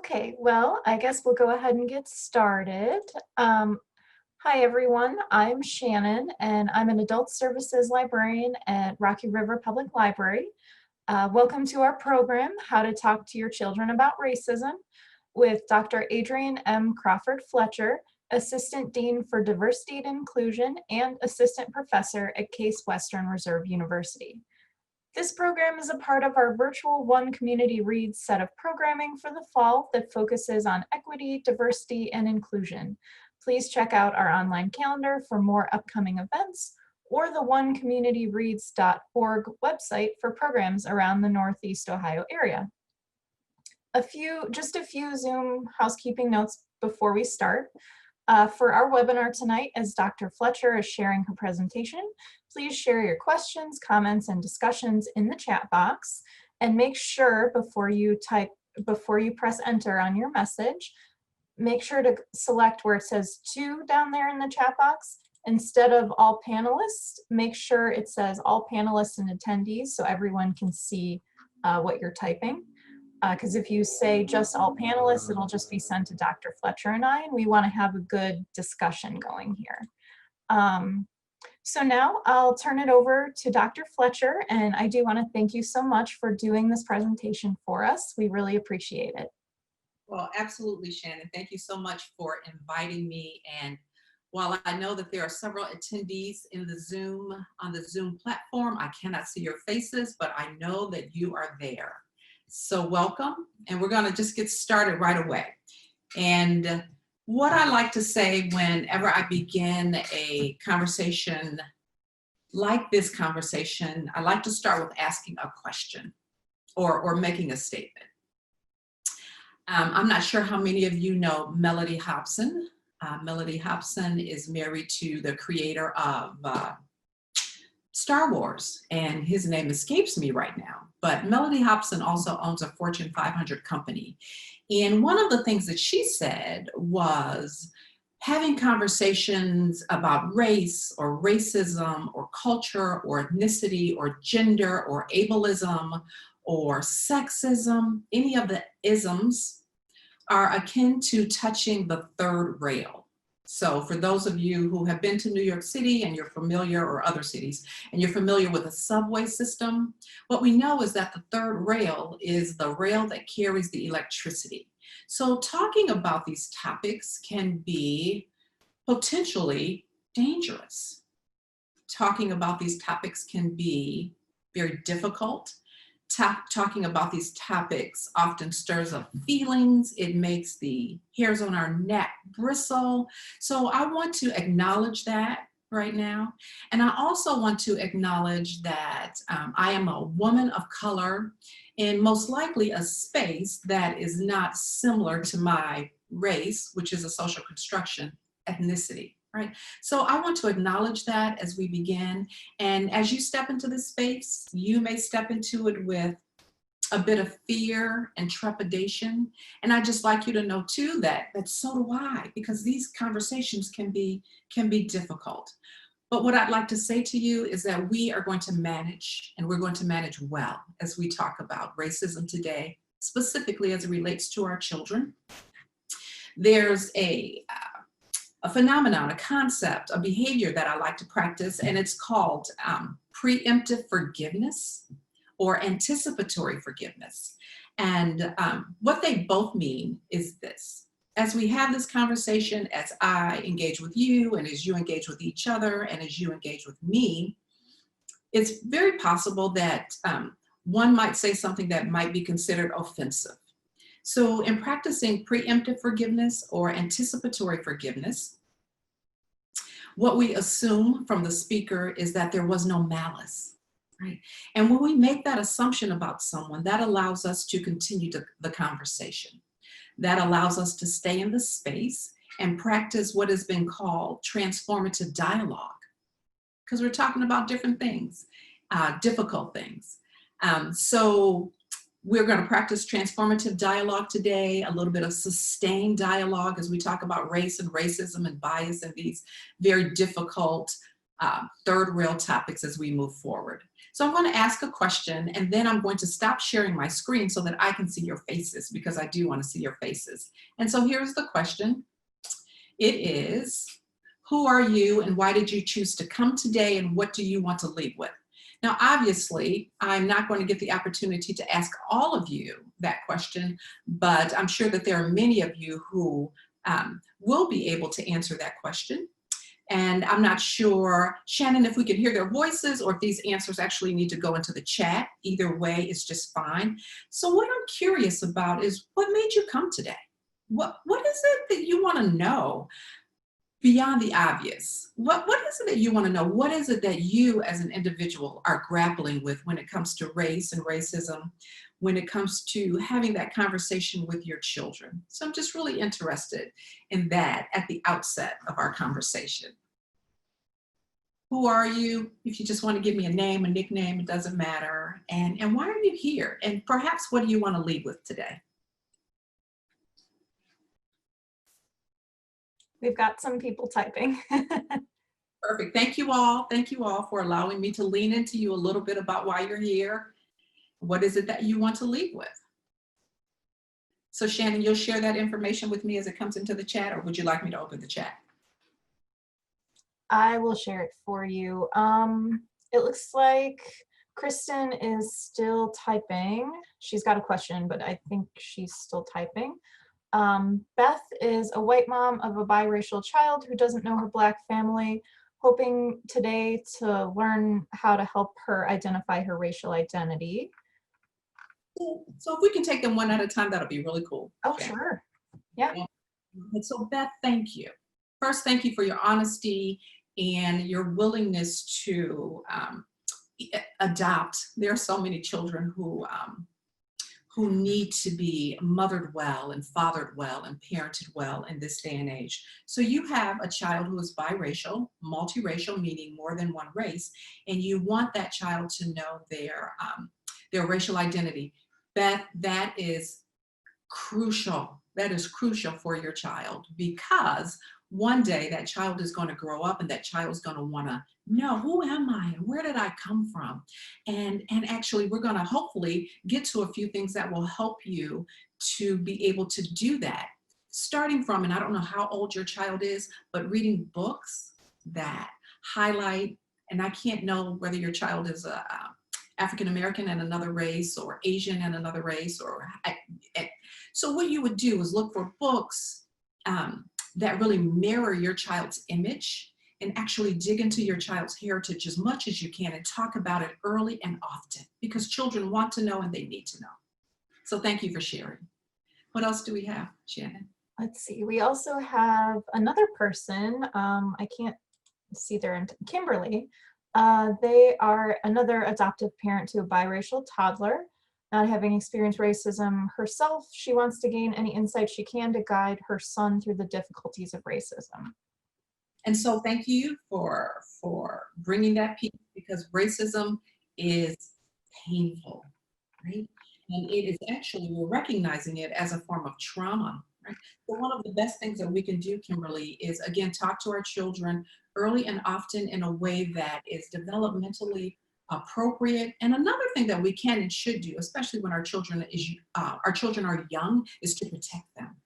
Okay, well, I guess we'll go ahead and get started. Um, Hi, everyone. I'm Shannon, and I'm an adult services librarian at Rocky River Public Library. Welcome to our program, How to Talk to Your Children About Racism, with Dr. Adrianne M. Crawford Fletcher, Assistant Dean for Diversity and Inclusion and Assistant Professor at Case Western Reserve University. This program is a part of our virtual One Community Reads set of programming for the fall that focuses on equity, diversity, and inclusion. Please check out our online calendar for more upcoming events or the onecommunityreads.org website for programs around the Northeast Ohio area. Just a few Zoom housekeeping notes before we start. For our webinar tonight, as Dr. Fletcher is sharing her presentation, please share your questions, comments, and discussions in the chat box, and make sure before you press enter on your message, make sure to select where it says "to" down there in the chat box. Instead of all panelists, make sure it says all panelists and attendees so everyone can see what you're typing. Because if you say just all panelists, it'll just be sent to Dr. Fletcher and I, and we want to have a good discussion going here. So now I'll turn it over to Dr. Fletcher, and I do want to thank you so much for doing this presentation for us. We really appreciate it. Well, absolutely, Shannon. Thank you so much for inviting me. And while I know that there are several attendees on the Zoom platform, I cannot see your faces, but I know that you are there. So welcome, and we're going to just get started right away. And what I like to say whenever I begin a conversation like this conversation, I like to start with asking a question or making a statement. I'm not sure how many of you know Mellody Hobson. Mellody Hobson is married to the creator of Star Wars, and his name escapes me right now. But Mellody Hobson also owns a Fortune 500 company. And one of the things that she said was having conversations about race or racism or culture or ethnicity or gender or ableism or sexism, any of the isms are akin to touching the third rail. So for those of you who have been to New York City and you're familiar, or other cities, and you're familiar with the subway system, what we know is that the third rail is the rail that carries the electricity. So talking about these topics can be potentially dangerous. Talking about these topics can be very difficult. Talking about these topics often stirs up feelings. It makes the hairs on our neck bristle. So I want to acknowledge that right now. And I also want to acknowledge that I am a woman of color in most likely a space that is not similar to my race, which is a social construction, ethnicity. Right. So I want to acknowledge that as we begin. And as you step into this space, you may step into it with a bit of fear and trepidation. And I'd just like you to know too that so do I, because these conversations can be difficult. But what I'd like to say to you is that we are going to manage, and we're going to manage well as we talk about racism today, specifically as it relates to our children. There's a phenomenon, a concept, a behavior that I like to practice, and it's called preemptive forgiveness or anticipatory forgiveness. And what they both mean is this. As we have this conversation, as I engage with you, and as you engage with each other, and as you engage with me, it's very possible that one might say something that might be considered offensive. So in practicing preemptive forgiveness or anticipatory forgiveness, what we assume from the speaker is that there was no malice, right? And when we make that assumption about someone, that allows us to continue the conversation. That allows us to stay in the space and practice what has been called transformative dialogue, because we're talking about different things, difficult things. So we're going to practice transformative dialogue today, a little bit of sustained dialogue as we talk about race and racism and bias and these very difficult third rail topics as we move forward. So I'm going to ask a question, and then I'm going to stop sharing my screen so that I can see your faces, because I do want to see your faces. And so here's the question. It is, who are you and why did you choose to come today, and what do you want to leave with? Now, obviously, I'm not going to get the opportunity to ask all of you that question, but I'm sure that there are many of you who will be able to answer that question. And I'm not sure, Shannon, if we can hear their voices or if these answers actually need to go into the chat. Either way is just fine. So what I'm curious about is, what made you come today? What is it that you want to know beyond the obvious? What is it that you want to know? What is it that you as an individual are grappling with when it comes to race and racism, when it comes to having that conversation with your children? So I'm just really interested in that at the outset of our conversation. Who are you? If you just want to give me a name, a nickname, it doesn't matter. And why are you here? And perhaps what do you want to leave with today? We've got some people typing. Perfect. Thank you all. Thank you all for allowing me to lean into you a little bit about why you're here. What is it that you want to leave with? So Shannon, you'll share that information with me as it comes into the chat, or would you like me to open the chat? I will share it for you. It looks like Kristen is still typing. She's got a question, but I think she's still typing. Beth is a white mom of a biracial child who doesn't know her Black family, hoping today to learn how to help her identify her racial identity. So if we can take them one at a time, that'll be really cool. Oh, sure. Yeah. And so Beth, thank you. First, thank you for your honesty and your willingness to adopt. There are so many children who need to be mothered well and fathered well and parented well in this day and age. So you have a child who is biracial, multiracial, meaning more than one race, and you want that child to know their racial identity. Beth, that is crucial. That is crucial for your child, because one day that child is going to grow up and that child is going to want to know, who am I and where did I come from? And actually, we're going to hopefully get to a few things that will help you to be able to do that. Starting from, and I don't know how old your child is, but reading books that highlight, and I can't know whether your child is African American and another race, or Asian and another race, so what you would do is look for books that really mirror your child's image, and actually dig into your child's heritage as much as you can and talk about it early and often, because children want to know and they need to know. So thank you for sharing. What else do we have, Shannon? Let's see. We also have another person. I can't see their Kimberly. They are another adoptive parent to a biracial toddler. Not having experienced racism herself, she wants to gain any insight she can to guide her son through the difficulties of racism. And so thank you for bringing that piece, because racism is painful, right? And it is actually, we're recognizing it as a form of trauma, right? So one of the best things that we can do, Kimberly, is again, talk to our children early and often in a way that is developmentally appropriate. And another thing that we can and should do, especially when our children are young, is to protect them.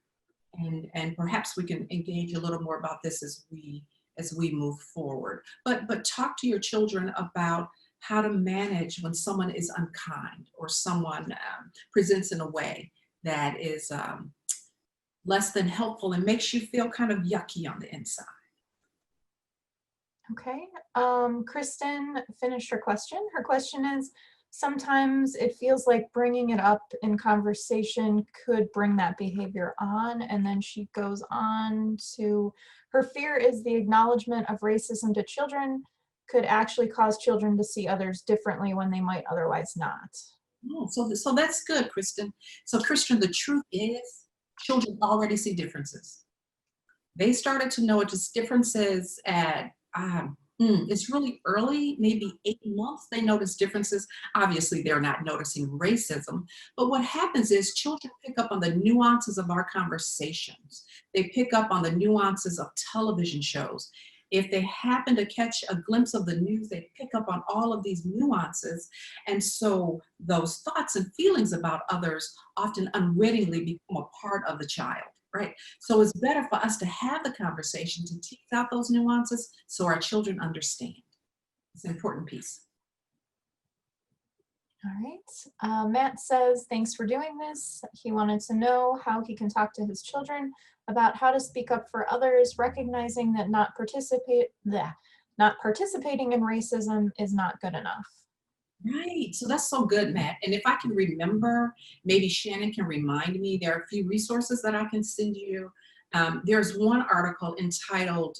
And perhaps we can engage a little more about this as we move forward. But talk to your children about how to manage when someone is unkind, or someone presents in a way that is less than helpful and makes you feel kind of yucky on the inside. Okay, Kristen finished her question. Her question is, sometimes it feels like bringing it up in conversation could bring that behavior on. And then she goes on to, her fear is the acknowledgement of racism to children could actually cause children to see others differently when they might otherwise not. Oh, so that's good, Kristen. So Kristen, the truth is, children already see differences. They started to notice differences at it's really early, maybe 8 months, they notice differences. Obviously, they're not noticing racism, but what happens is children pick up on the nuances of our conversations. They pick up on the nuances of television shows. If they happen to catch a glimpse of the news, they pick up on all of these nuances. And so those thoughts and feelings about others often unwittingly become a part of the child, right? So it's better for us to have the conversation to tease out those nuances so our children understand. It's an important piece. All right. Matt says, thanks for doing this. He wanted to know how he can talk to his children about how to speak up for others, recognizing that not participating in racism is not good enough. Right. So that's so good, Matt. And if I can remember, maybe Shannon can remind me, there are a few resources that I can send you. There's one article entitled,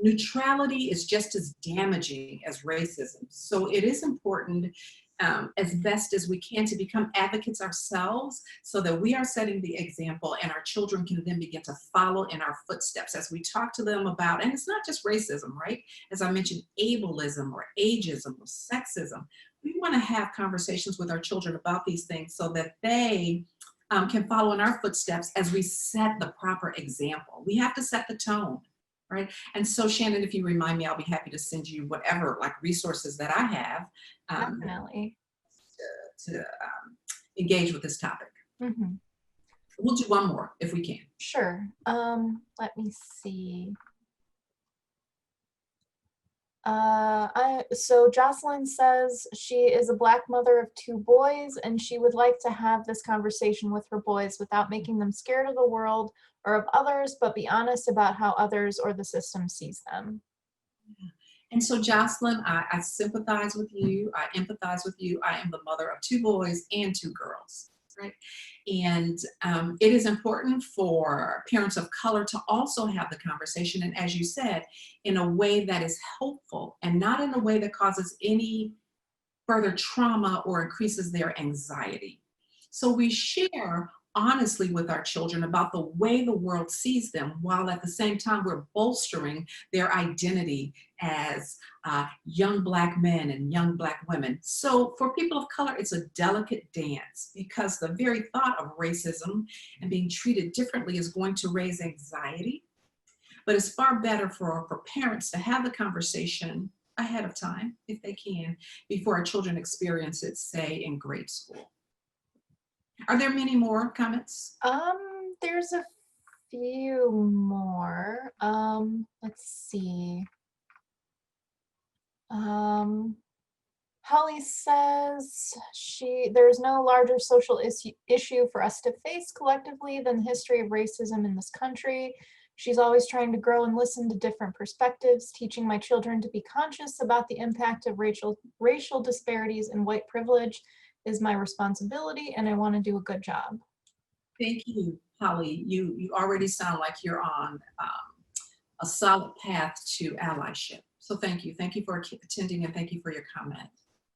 Neutrality is just as damaging as racism. So it is important, as best as we can, to become advocates ourselves so that we are setting the example and our children can then begin to follow in our footsteps as we talk to them about, and it's not just racism, right? As I mentioned, ableism or ageism or sexism. We want to have conversations with our children about these things so that they can follow in our footsteps as we set the proper example. We have to set the tone. Right. And so, Shannon, if you remind me, I'll be happy to send you whatever like resources that I have Definitely. to engage with this topic. Mm-hmm. We'll do one more if we can. Sure. Let me see. So Jocelyn says she is a Black mother of 2 boys, and she would like to have this conversation with her boys without making them scared of the world or of others, but be honest about how others or the system sees them. And so, Jocelyn, I sympathize with you. I empathize with you. I am the mother of 2 boys and 2 girls. Right. And it is important for parents of color to also have the conversation. And as you said, in a way that is helpful and not in a way that causes any further trauma or increases their anxiety. So we share honestly with our children about the way the world sees them, while at the same time we're bolstering their identity as young Black men and young Black women. So for people of color, it's a delicate dance because the very thought of racism and being treated differently is going to raise anxiety. But it's far better for parents to have the conversation ahead of time, if they can, before our children experience it, say, in grade school. Are there many more comments? There's a few more. Let's see. Holly says there's no larger social issue for us to face collectively than the history of racism in this country. She's always trying to grow and listen to different perspectives, teaching my children to be conscious about the impact of racial disparities and white privilege is my responsibility, and I want to do a good job. Thank you, Holly. You already sound like you're on a solid path to allyship. So thank you. Thank you for attending and thank you for your comment.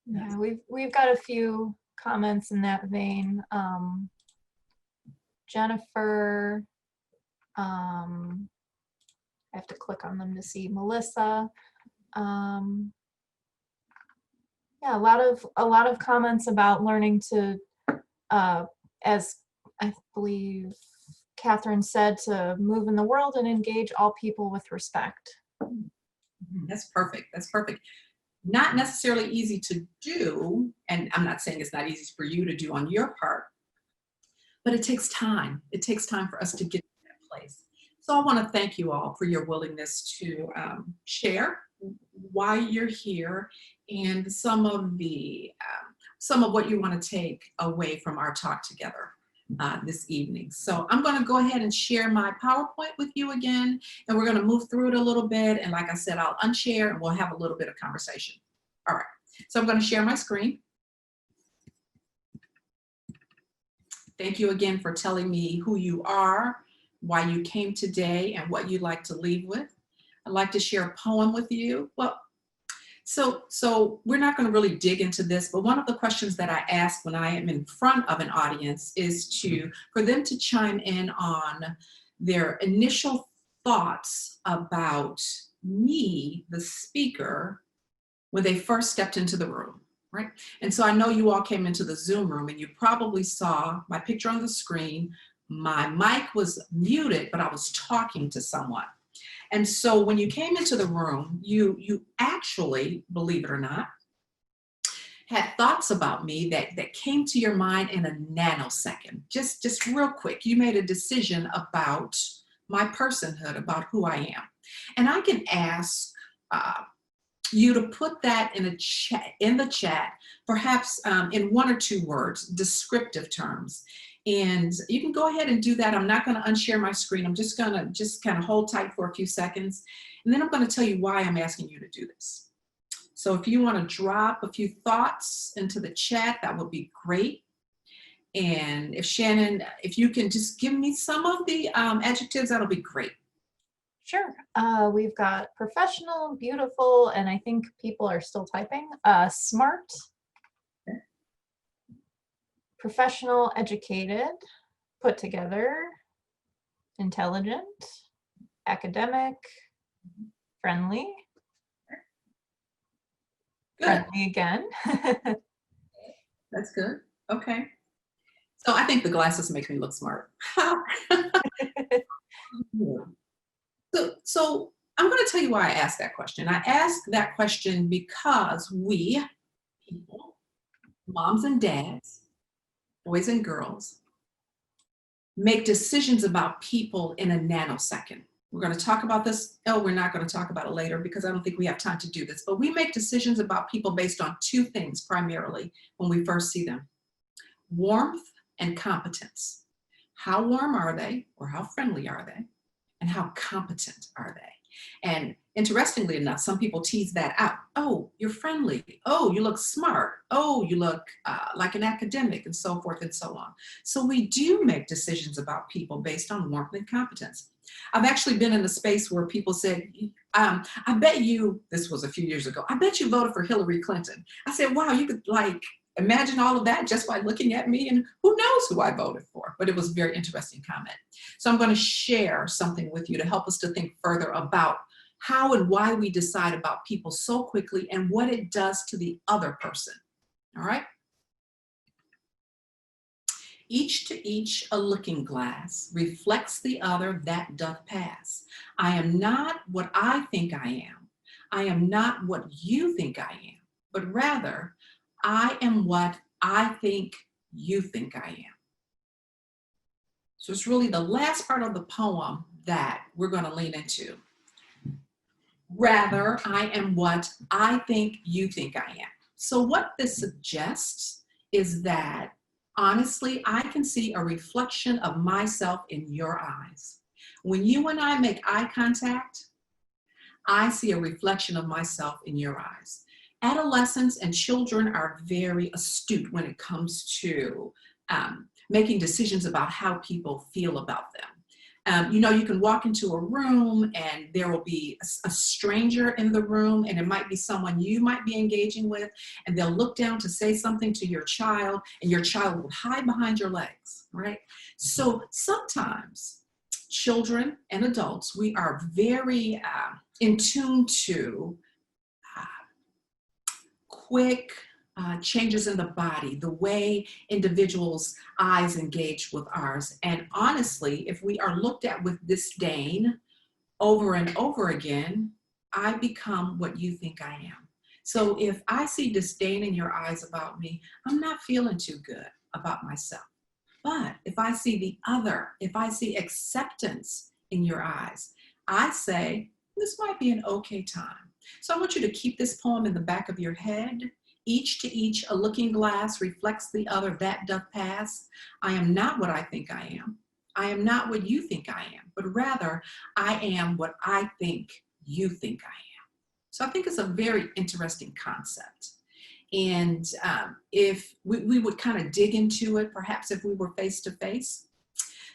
Yeah, we've got a few comments in that vein. Jennifer, I have to click on them to see. Melissa, yeah, a lot of comments about learning to, as I believe Catherine said, to move in the world and engage all people with respect. That's perfect. That's perfect. Not necessarily easy to do, and I'm not saying it's not easy for you to do on your part, but it takes time. It takes time for us to get to that place. So I want to thank you all for your willingness to share why you're here and some of what you want to take away from our talk together this evening. So I'm going to go ahead and share my PowerPoint with you again, and we're going to move through it a little bit. And like I said, I'll unshare and we'll have a little bit of conversation. All right. So I'm going to share my screen. Thank you again for telling me who you are, why you came today, and what you'd like to leave with. I'd like to share a poem with you. Well, so we're not going to really dig into this, but one of the questions that I ask when I am in front of an audience is for them to chime in on their initial thoughts about me, the speaker, when they first stepped into the room, right? And so I know you all came into the Zoom room and you probably saw my picture on the screen. My mic was muted, but I was talking to someone. And so when you came into the room, you actually, believe it or not, had thoughts about me that came to your mind in a nanosecond, just real quick. You made a decision about my personhood, about who I am. And I can ask you to put that in the chat, perhaps in 1 or 2 words, descriptive terms. And you can go ahead and do that. I'm not going to unshare my screen. I'm just going to kind of hold tight for a few seconds. And then I'm going to tell you why I'm asking you to do this. So if you want to drop a few thoughts into the chat, that would be great. And if Shannon, if you can just give me some of the adjectives, that'll be great. Sure. We've got professional, beautiful, and I think people are still typing. Smart, professional, educated, put together, intelligent, academic, friendly, Good. friendly again. That's good. Okay. So I think the glasses make me look smart. So I'm going to tell you why I asked that question. I asked that question because we, people, moms and dads, boys and girls, make decisions about people in a nanosecond. We're going to talk about this. Oh, we're not going to talk about it later because I don't think we have time to do this. But we make decisions about people based on 2 things primarily when we first see them: warmth and competence. How warm are they, or how friendly are they? And how competent are they? And interestingly enough, some people tease that out. Oh, you're friendly. Oh, you look smart. Oh, you look like an academic, and so forth and so on. So we do make decisions about people based on warmth and competence. I've actually been in a space where people said, I bet you, this was a few years ago, I bet you voted for Hillary Clinton. I said, wow, you could imagine all of that just by looking at me, and who knows who I voted for. But it was a very interesting comment. So I'm going to share something with you to help us to think further about how and why we decide about people so quickly and what it does to the other person. All right? Each to each a looking glass reflects the other that doth pass. I am not what I think I am. I am not what you think I am, but rather I am what I think you think I am. So it's really the last part of the poem that we're going to lean into. Rather, I am what I think you think I am. So what this suggests is that, honestly, I can see a reflection of myself in your eyes. When you and I make eye contact, I see a reflection of myself in your eyes. Adolescents and children are very astute when it comes to making decisions about how people feel about them. You can walk into a room and there will be a stranger in the room, and it might be someone you might be engaging with, and they'll look down to say something to your child, and your child will hide behind your legs, right? So sometimes children and adults, we are very in tune to quick changes in the body, the way individuals' eyes engage with ours. And honestly, if we are looked at with disdain over and over again, I become what you think I am. So if I see disdain in your eyes about me, I'm not feeling too good about myself. But if I see the other, if I see acceptance in your eyes, I say, this might be an okay time. So I want you to keep this poem in the back of your head. Each to each a looking glass reflects the other that doth pass. I am not what I think I am. I am not what you think I am, but rather I am what I think you think I am. So I think it's a very interesting concept. And if we would kind of dig into it, perhaps if we were face to face.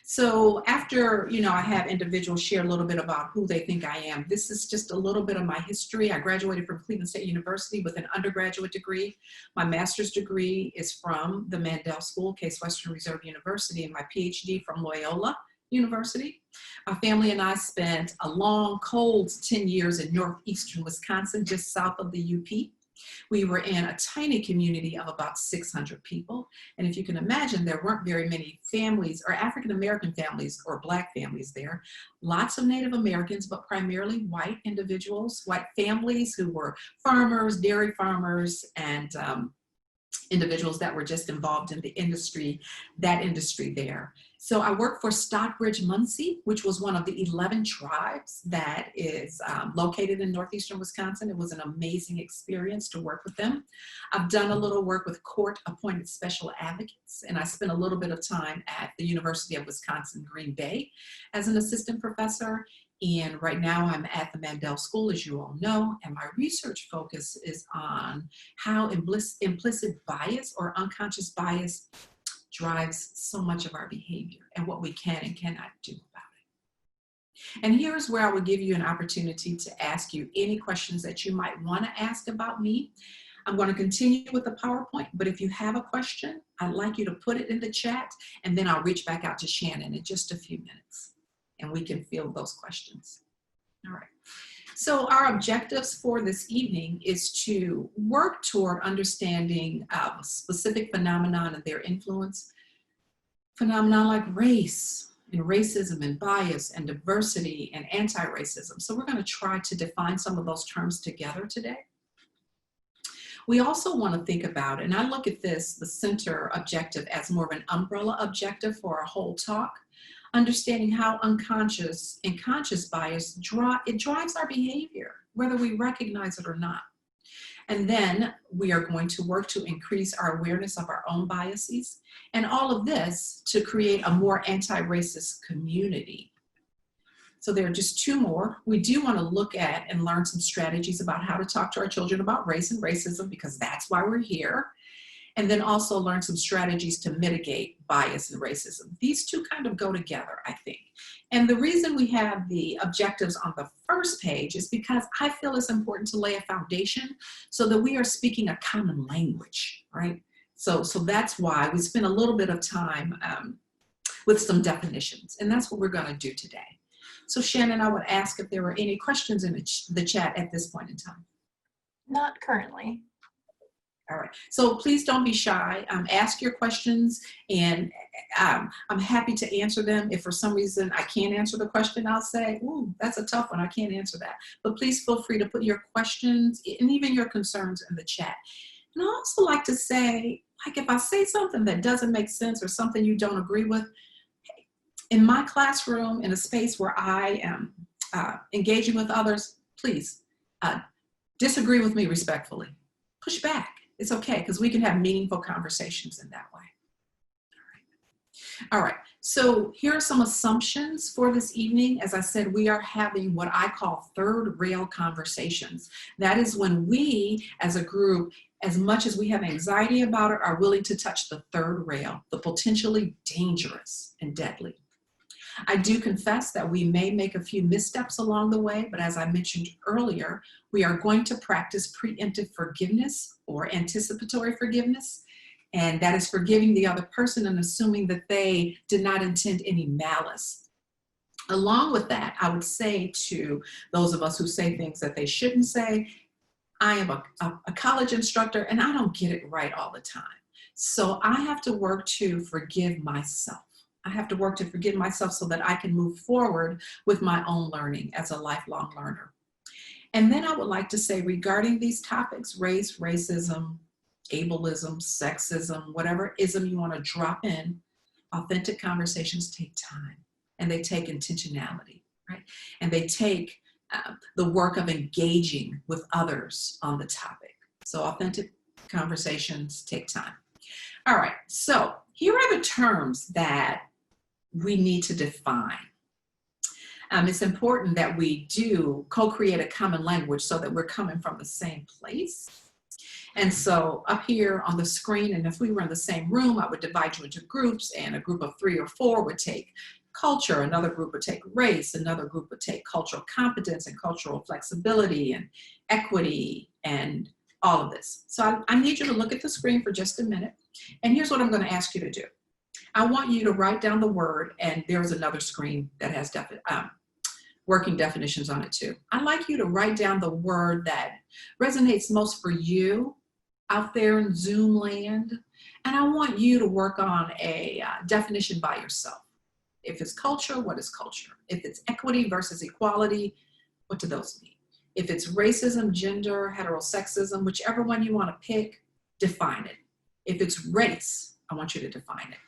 So after, I have individuals share a little bit about who they think I am. This is just a little bit of my history. I graduated from Cleveland State University with an undergraduate degree. My master's degree is from the Mandel School, Case Western Reserve University, and my PhD from Loyola University. My family and I spent a long, cold 10 years in northeastern Wisconsin, just south of the UP. We were in a tiny community of about 600 people. And if you can imagine, there weren't very many families or African-American families or Black families there. Lots of Native Americans, but primarily white individuals, white families who were farmers, dairy farmers, and individuals that were just involved in the industry, that industry there. So I worked for Stockbridge Munsee, which was one of the 11 tribes that is located in northeastern Wisconsin. It was an amazing experience to work with them. I've done a little work with court-appointed special advocates, and I spent a little bit of time at the University of Wisconsin-Green Bay as an assistant professor. And right now I'm at the Mandel School, as you all know, and my research focus is on how implicit bias or unconscious bias drives so much of our behavior and what we can and cannot do about it. And here's where I would give you an opportunity to ask you any questions that you might want to ask about me. I'm going to continue with the PowerPoint, but if you have a question, I'd like you to put it in the chat, and then I'll reach back out to Shannon in just a few minutes, and we can field those questions. All right. So our objectives for this evening is to work toward understanding specific phenomenon and their influence. Phenomena like race and racism and bias and diversity and anti-racism. So we're going to try to define some of those terms together today. We also want to think about, and I look at this, the center objective, as more of an umbrella objective for our whole talk. Understanding how unconscious and conscious bias drives our behavior, whether we recognize it or not. And then we are going to work to increase our awareness of our own biases, and all of this to create a more anti-racist community. So there are just two more. We do want to look at and learn some strategies about how to talk to our children about race and racism, because that's why we're here. And then also learn some strategies to mitigate bias and racism. These two kind of go together, I think. And the reason we have the objectives on the first page is because I feel it's important to lay a foundation so that we are speaking a common language, right? So that's why we spend a little bit of time with some definitions, and that's what we're going to do today. So Shannon, I would ask if there were any questions in the chat at this point in time. Not currently. All right, so please don't be shy. Ask your questions, and I'm happy to answer them. If for some reason I can't answer the question, I'll say, ooh, that's a tough one, I can't answer that. But please feel free to put your questions and even your concerns in the chat. And I also like to say, like, if I say something that doesn't make sense or something you don't agree with, in my classroom, in a space where I am engaging with others, please disagree with me respectfully. Push back. It's okay, because we can have meaningful conversations in that way. All right, so here are some assumptions for this evening. As I said, we are having what I call third rail conversations. That is when we, as a group, as much as we have anxiety about it, are willing to touch the third rail, the potentially dangerous and deadly. I do confess that we may make a few missteps along the way, but as I mentioned earlier, we are going to practice preemptive forgiveness or anticipatory forgiveness, and that is forgiving the other person and assuming that they did not intend any malice. Along with that, I would say to those of us who say things that they shouldn't say, I am a college instructor and I don't get it right all the time. So I have to work to forgive myself. I have to work to forgive myself so that I can move forward with my own learning as a lifelong learner. And then I would like to say, regarding these topics, race, racism, ableism, sexism, whatever ism you want to drop in, authentic conversations take time, and they take intentionality, right? And they take the work of engaging with others on the topic. So authentic conversations take time. All right, so here are the terms that we need to define. It's important that we do co-create a common language so that we're coming from the same place. And so up here on the screen, and if we were in the same room, I would divide you into groups, and a group of 3 or 4 would take culture, another group would take race, another group would take cultural competence and cultural flexibility and equity and all of this. So I need you to look at the screen for just a minute. And here's what I'm going to ask you to do. I want you to write down the word, and there's another screen that has working definitions on it too. I'd like you to write down the word that resonates most for you out there in Zoom land. And I want you to work on a definition by yourself. If it's culture, what is culture? If it's equity versus equality, what do those mean? If it's racism, gender, heterosexism, whichever one you want to pick, define it. If it's race, I want you to define it.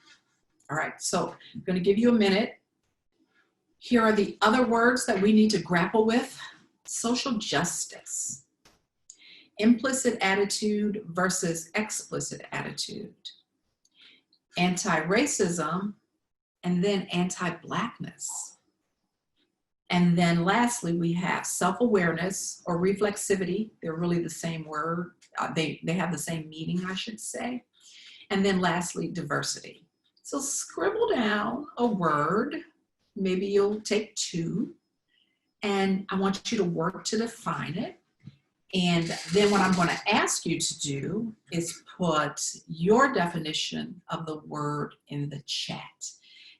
All right, so I'm going to give you a minute. Here are the other words that we need to grapple with. Social justice. Implicit attitude versus explicit attitude. Anti-racism, and then anti-Blackness. And then lastly, we have self-awareness or reflexivity. They're really the same word. They have the same meaning, I should say. And then lastly, diversity. So scribble down a word. Maybe you'll take two. And I want you to work to define it. And then what I'm going to ask you to do is put your definition of the word in the chat.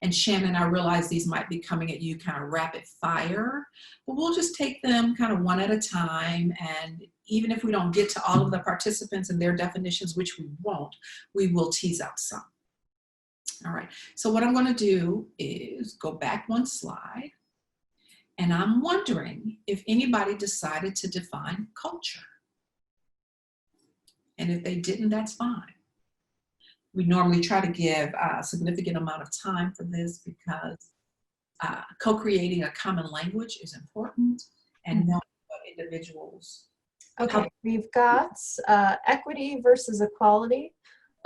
And Shannon, I realize these might be coming at you kind of rapid fire, but we'll just take them kind of one at a time. And even if we don't get to all of the participants and their definitions, which we won't, we will tease out some. All right, so what I'm going to do is go back one slide. And I'm wondering if anybody decided to define culture. And if they didn't, that's fine. We normally try to give a significant amount of time for this because co-creating a common language is important and knowing what individuals. Okay, we've got equity versus equality.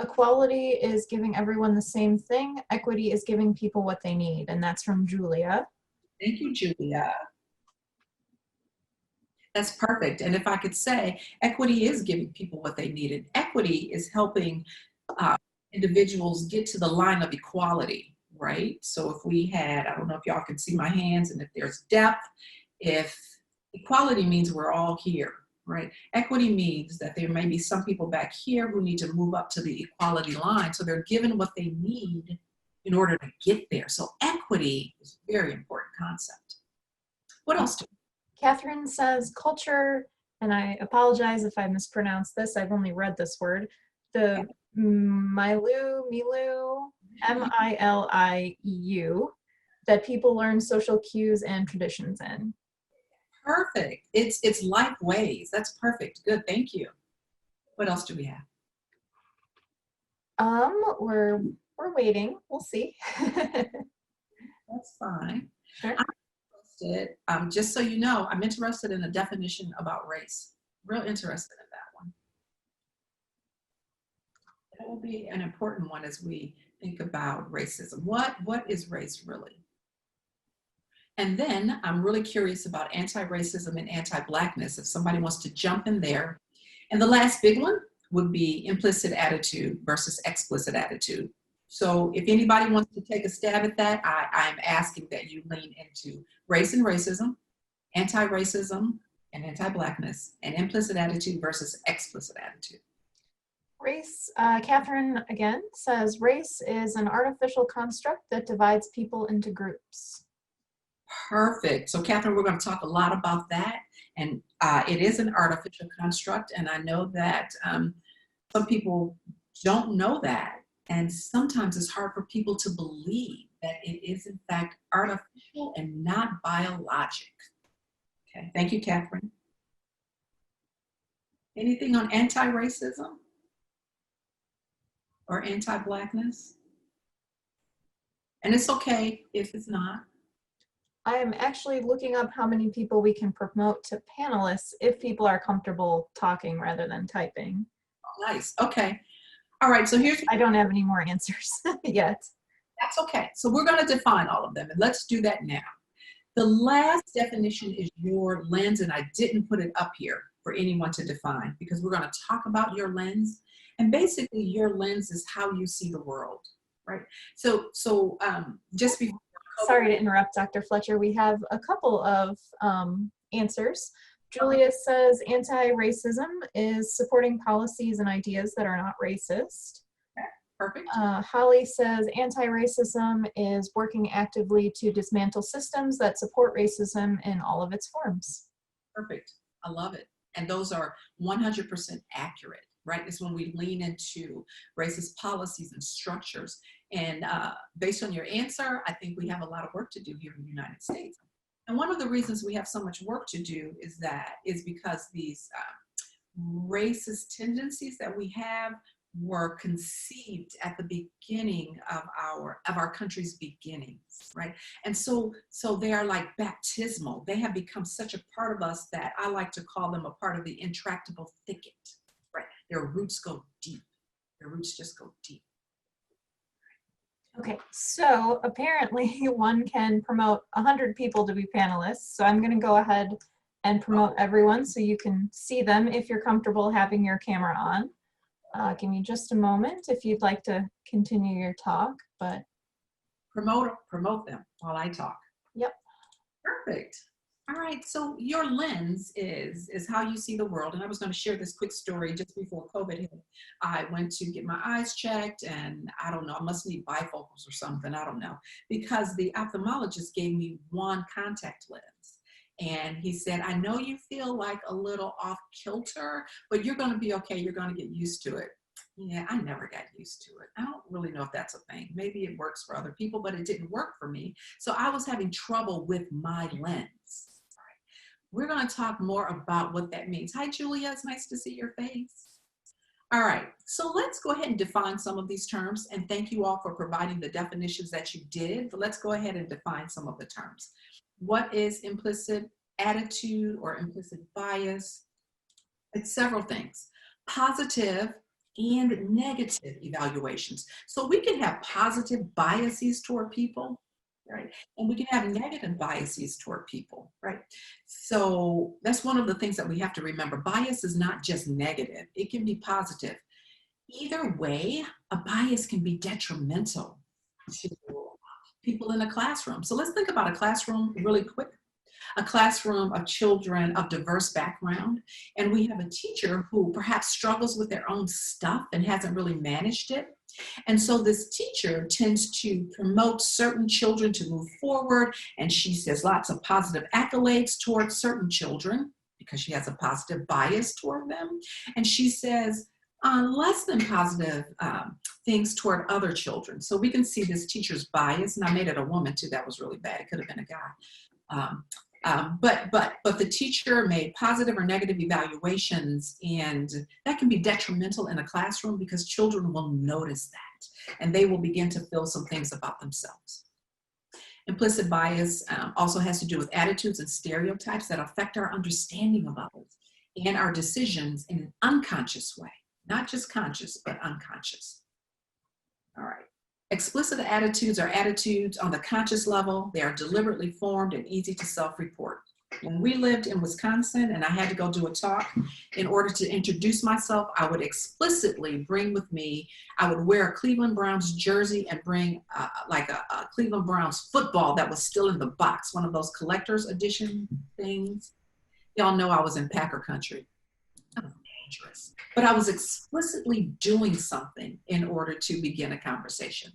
Equality is giving everyone the same thing. Equity is giving people what they need, and that's from Julia. Thank you, Julia. That's perfect. And if I could say, equity is giving people what they needed. Equity is helping individuals get to the line of equality, right? So if we had, I don't know if y'all can see my hands, and if there's depth, if equality means we're all here, right? Equity means that there may be some people back here who need to move up to the equality line. So they're given what they need in order to get there. So equity is a very important concept. What else do Catherine says culture, and I apologize if I mispronounce this. I've only read this word. The Milu, M-I-L-I-U, that people learn social cues and traditions in. Perfect. It's life ways. That's perfect. Good. Thank you. What else do we have? We're waiting. We'll see. That's fine. Sure. I'm interested, just so you know, I'm interested in a definition about race. Real interested in that one. That will be an important one as we think about racism. What is race really? And then I'm really curious about anti-racism and anti-Blackness, if somebody wants to jump in there. And the last big one would be implicit attitude versus explicit attitude. So if anybody wants to take a stab at that, I'm asking that you lean into race and racism, anti-racism and anti-Blackness, and implicit attitude versus explicit attitude. Race, Catherine again says, race is an artificial construct that divides people into groups. Perfect. So Catherine, we're going to talk a lot about that. And it is an artificial construct. And I know that some people don't know that. And sometimes it's hard for people to believe that it is in fact artificial and not biologic. Okay, thank you, Catherine. Anything on anti-racism or anti-Blackness? And it's okay if it's not. I am actually looking up how many people we can promote to panelists if people are comfortable talking rather than typing. Oh, nice. Okay. All right. So here's. I don't have any more answers yet. That's okay. So we're going to define all of them, and let's do that now. The last definition is your lens, and I didn't put it up here for anyone to define because we're going to talk about your lens. And basically, your lens is how you see the world, right? So just before. Sorry to interrupt, Dr. Fletcher. We have a couple of answers. Julia says anti-racism is supporting policies and ideas that are not racist. Perfect. Holly says anti-racism is working actively to dismantle systems that support racism in all of its forms. Perfect. I love it. And those are 100% accurate, right? It's when we lean into racist policies and structures. And based on your answer, I think we have a lot of work to do here in the United States. And one of the reasons we have so much work to do is because these racist tendencies that we have were conceived at the beginning of our country's beginnings, right? And so they are like baptismal. They have become such a part of us that I like to call them a part of the intractable thicket, right? Their roots go deep. Their roots just go deep. Okay, so apparently one can promote 100 people to be panelists. So I'm going to go ahead and promote everyone so you can see them if you're comfortable having your camera on. Give me just a moment if you'd like to continue your talk, but promote them while I talk. Yep. Perfect. All right, so your lens is how you see the world. And I was going to share this quick story just before COVID hit. I went to get my eyes checked, and I don't know, I must need bifocals or something, I don't know, because the ophthalmologist gave me one contact lens. And he said, I know you feel like a little off kilter, but you're going to be okay. You're going to get used to it. Yeah, I never got used to it. I don't really know if that's a thing. Maybe it works for other people, but it didn't work for me. So I was having trouble with my lens. All right. We're going to talk more about what that means. Hi, Julia. It's nice to see your face. All right, so let's go ahead and define some of these terms. And thank you all for providing the definitions that you did. But let's go ahead and define some of the terms. What is implicit attitude or implicit bias? It's several things. Positive and negative evaluations. So we can have positive biases toward people, right? And we can have negative biases toward people, right? So that's one of the things that we have to remember. Bias is not just negative. It can be positive. Either way, a bias can be detrimental to people in a classroom. So let's think about a classroom really quick. A classroom of children of diverse background, and we have a teacher who perhaps struggles with their own stuff and hasn't really managed it. And so this teacher tends to promote certain children to move forward, and she says lots of positive accolades towards certain children because she has a positive bias toward them. And she says less than positive things toward other children. So we can see this teacher's bias, and I made it a woman too. That was really bad. It could have been a guy. But the teacher made positive or negative evaluations, and that can be detrimental in a classroom because children will notice that and they will begin to feel some things about themselves. Implicit bias also has to do with attitudes and stereotypes that affect our understanding of others and our decisions in an unconscious way, not just conscious, but unconscious. All right. Explicit attitudes are attitudes on the conscious level. They are deliberately formed and easy to self-report. When we lived in Wisconsin and I had to go do a talk, in order to introduce myself, I would explicitly bring with me, I would wear a Cleveland Browns jersey and bring like a Cleveland Browns football that was still in the box, one of those collector's edition things. Y'all know I was in Packer country. Dangerous. But I was explicitly doing something in order to begin a conversation.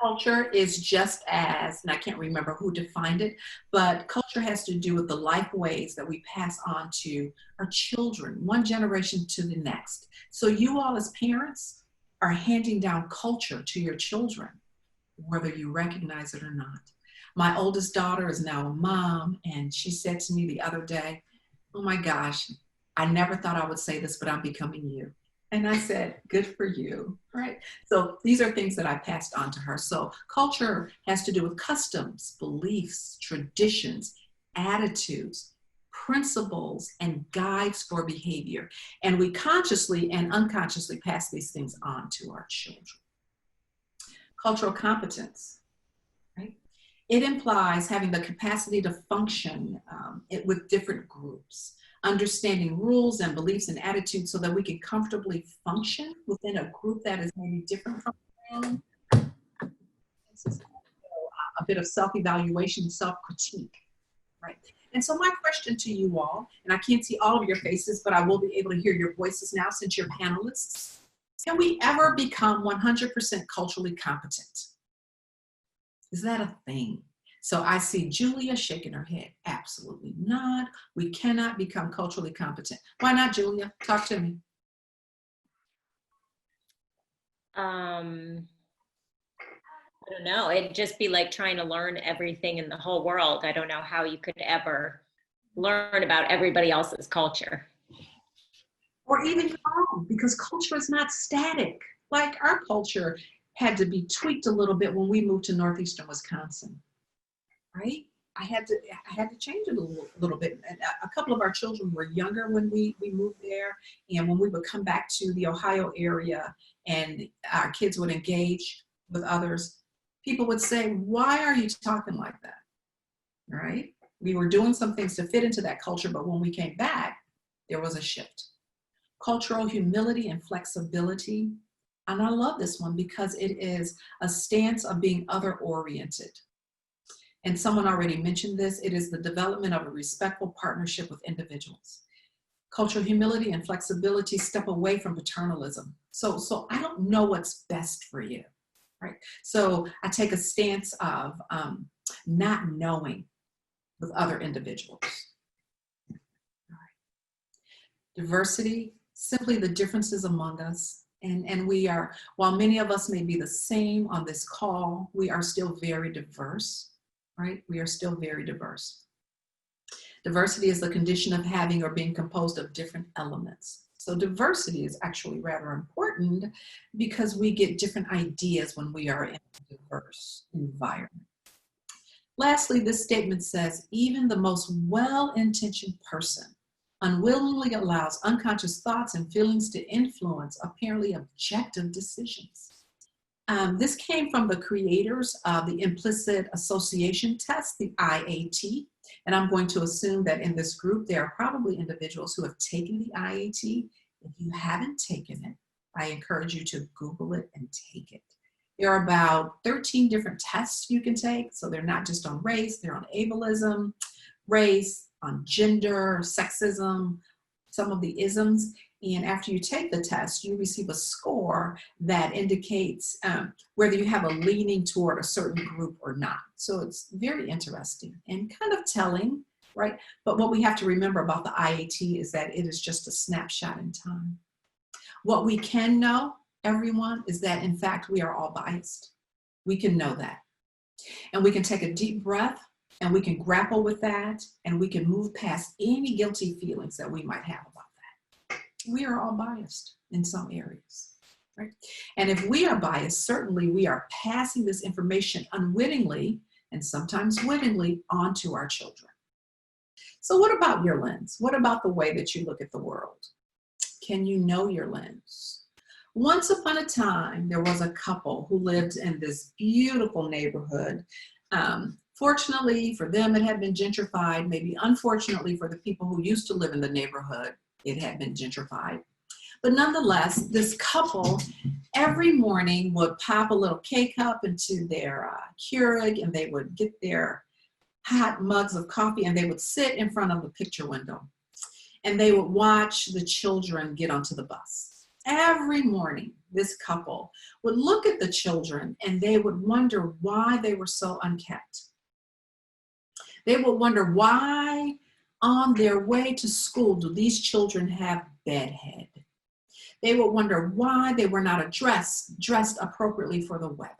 Culture is just as, and I can't remember who defined it, but culture has to do with the life ways that we pass on to our children, one generation to the next. So you all as parents are handing down culture to your children, whether you recognize it or not. My oldest daughter is now a mom, and she said to me the other day, oh my gosh, I never thought I would say this, but I'm becoming you. And I said, good for you, right? So these are things that I passed on to her. So culture has to do with customs, beliefs, traditions, attitudes, principles, and guides for behavior. And we consciously and unconsciously pass these things on to our children. Cultural competence, right? It implies having the capacity to function with different groups, understanding rules and beliefs and attitudes so that we can comfortably function within a group that is maybe different from our own. This is a bit of self-evaluation, self-critique, right? And so my question to you all, and I can't see all of your faces, but I will be able to hear your voices now since you're panelists. Can we ever become 100% culturally competent? Is that a thing? So I see Julia shaking her head. Absolutely not. We cannot become culturally competent. Why not, Julia? Talk to me. I don't know. It'd just be like trying to learn everything in the whole world. I don't know how you could ever learn about everybody else's culture. Or even your own, because culture is not static. Like our culture had to be tweaked a little bit when we moved to northeastern Wisconsin, right? I had to change it a little bit. And a couple of our children were younger when we moved there, and when we would come back to the Ohio area and our kids would engage with others, people would say, "Why are you talking like that?" Right? We were doing some things to fit into that culture, but when we came back, there was a shift. Cultural humility and flexibility. And I love this one because it is a stance of being other-oriented. And someone already mentioned this. It is the development of a respectful partnership with individuals. Cultural humility and flexibility step away from paternalism. So I don't know what's best for you, right? So I take a stance of not knowing with other individuals. All right. Diversity, simply the differences among us. And we are, while many of us may be the same on this call, we are still very diverse, right? We are still very diverse. Diversity is the condition of having or being composed of different elements. So diversity is actually rather important because we get different ideas when we are in a diverse environment. Lastly, this statement says, even the most well-intentioned person unwillingly allows unconscious thoughts and feelings to influence apparently objective decisions. This came from the creators of the Implicit Association Test, the IAT. And I'm going to assume that in this group, there are probably individuals who have taken the IAT. If you haven't taken it, I encourage you to Google it and take it. There are about 13 different tests you can take. So they're not just on race, they're on ableism, race, on gender, sexism, some of the isms. And after you take the test, you receive a score that indicates whether you have a leaning toward a certain group or not. So it's very interesting and kind of telling, right? But what we have to remember about the IAT is that it is just a snapshot in time. What we can know, everyone, is that in fact, we are all biased. We can know that. And we can take a deep breath and we can grapple with that and we can move past any guilty feelings that we might have about that. We are all biased in some areas, right? And if we are biased, certainly we are passing this information unwittingly and sometimes wittingly onto our children. So what about your lens? What about the way that you look at the world? Can you know your lens? Once upon a time, there was a couple who lived in this beautiful neighborhood. Fortunately for them, it had been gentrified. Maybe unfortunately for the people who used to live in the neighborhood, it had been gentrified. But nonetheless, this couple every morning would pop a little K-cup into their Keurig and they would get their hot mugs of coffee and they would sit in front of the picture window and they would watch the children get onto the bus. Every morning, this couple would look at the children and they would wonder why they were so unkept. They would wonder why on their way to school do these children have bedhead. They would wonder why they were not dressed appropriately for the weather.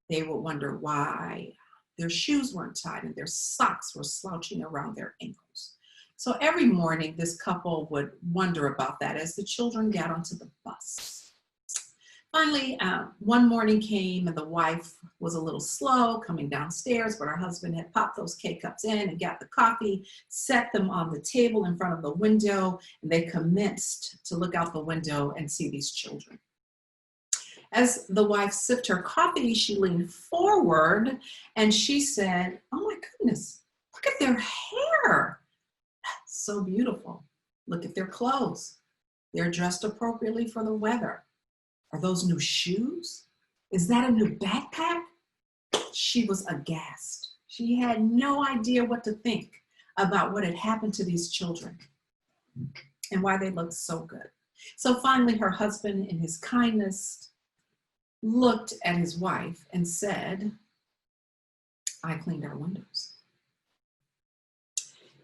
They would wonder why their shoes weren't tied and their socks were slouching around their ankles. So every morning, this couple would wonder about that as the children got onto the bus. Finally, one morning came and the wife was a little slow coming downstairs, but her husband had popped those K-cups in and got the coffee, set them on the table in front of the window, and they commenced to look out the window and see these children. As the wife sipped her coffee, she leaned forward and she said, "Oh my goodness, look at their hair. That's so beautiful. Look at their clothes. They're dressed appropriately for the weather. Are those new shoes? Is that a new backpack?" She was aghast. She had no idea what to think about what had happened to these children and why they looked so good. So finally, her husband, in his kindness, looked at his wife and said, I cleaned our windows.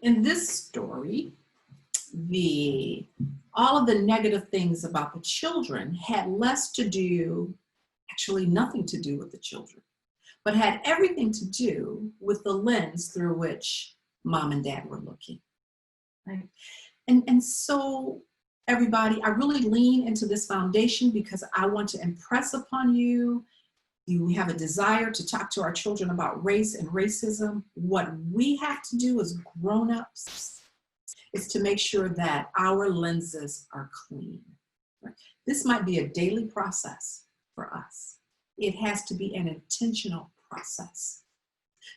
In this story, all of the negative things about the children had less to do, actually nothing to do with the children, but had everything to do with the lens through which mom and dad were looking, right? And so everybody, I really lean into this foundation because I want to impress upon you, we have a desire to talk to our children about race and racism. What we have to do as grown-ups is to make sure that our lenses are clean. Right? This might be a daily process for us. It has to be an intentional process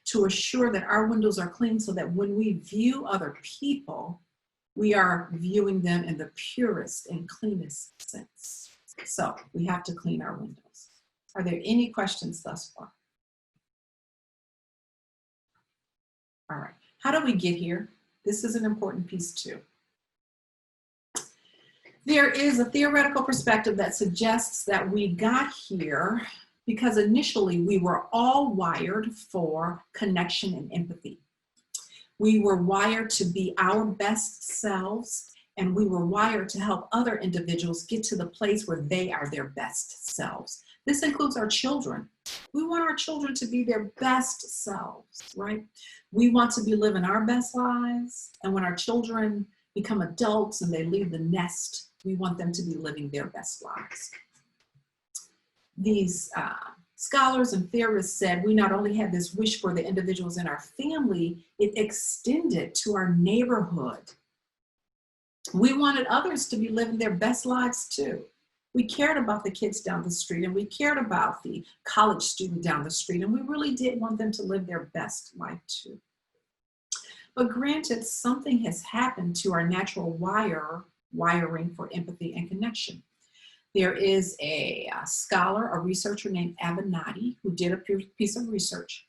to assure that our windows are clean so that when we view other people, we are viewing them in the purest and cleanest sense. So we have to clean our windows. Are there any questions thus far? All right, how do we get here? This is an important piece too. There is a theoretical perspective that suggests that we got here because initially we were all wired for connection and empathy. We were wired to be our best selves, and we were wired to help other individuals get to the place where they are their best selves. This includes our children. We want our children to be their best selves, right? We want to be living our best lives, and when our children become adults and they leave the nest, we want them to be living their best lives. These scholars and theorists said we not only had this wish for the individuals in our family, it extended to our neighborhood. We wanted others to be living their best lives too. We cared about the kids down the street, and we cared about the college student down the street, and we really did want them to live their best life too. But granted, something has happened to our natural wiring for empathy and connection. There is a scholar, a researcher named Adrianne, who did a piece of research.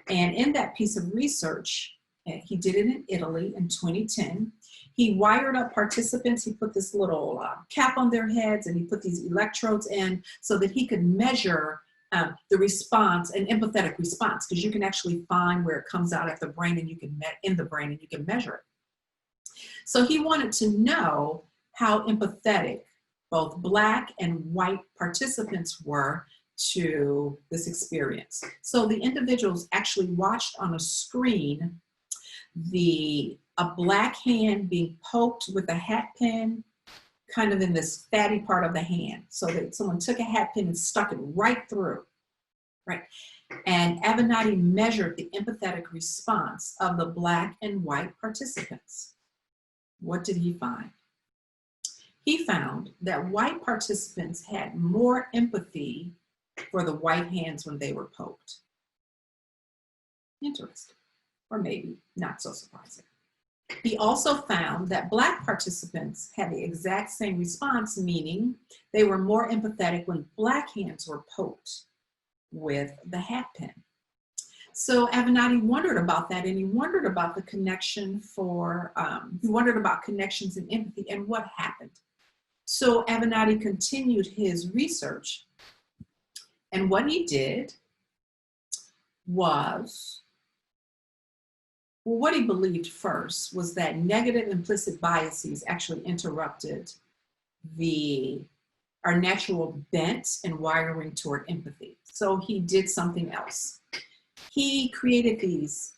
And in that piece of research, he did it in Italy in 2010. He wired up participants. He put this little cap on their heads, and he put these electrodes in so that he could measure the response, an empathetic response, because you can actually find where it comes out at the brain, and you can in the brain, and you can measure it. So he wanted to know how empathetic both Black and white participants were to this experience. So the individuals actually watched on a screen a Black hand being poked with a hat pin, kind of in this fatty part of the hand. So that someone took a hat pin and stuck it right through, right? And Adrianne measured the empathetic response of the Black and white participants. What did he find? He found that white participants had more empathy for the white hands when they were poked. Interesting, or maybe not so surprising. He also found that Black participants had the exact same response, meaning they were more empathetic when Black hands were poked with the hat pin. So Adrianne wondered about that, and he wondered about the connection he wondered about connections and empathy and what happened. So Adrianne continued his research, and what he did was, well, what he believed first was that negative implicit biases actually interrupted our natural bent and wiring toward empathy. So he did something else. He created these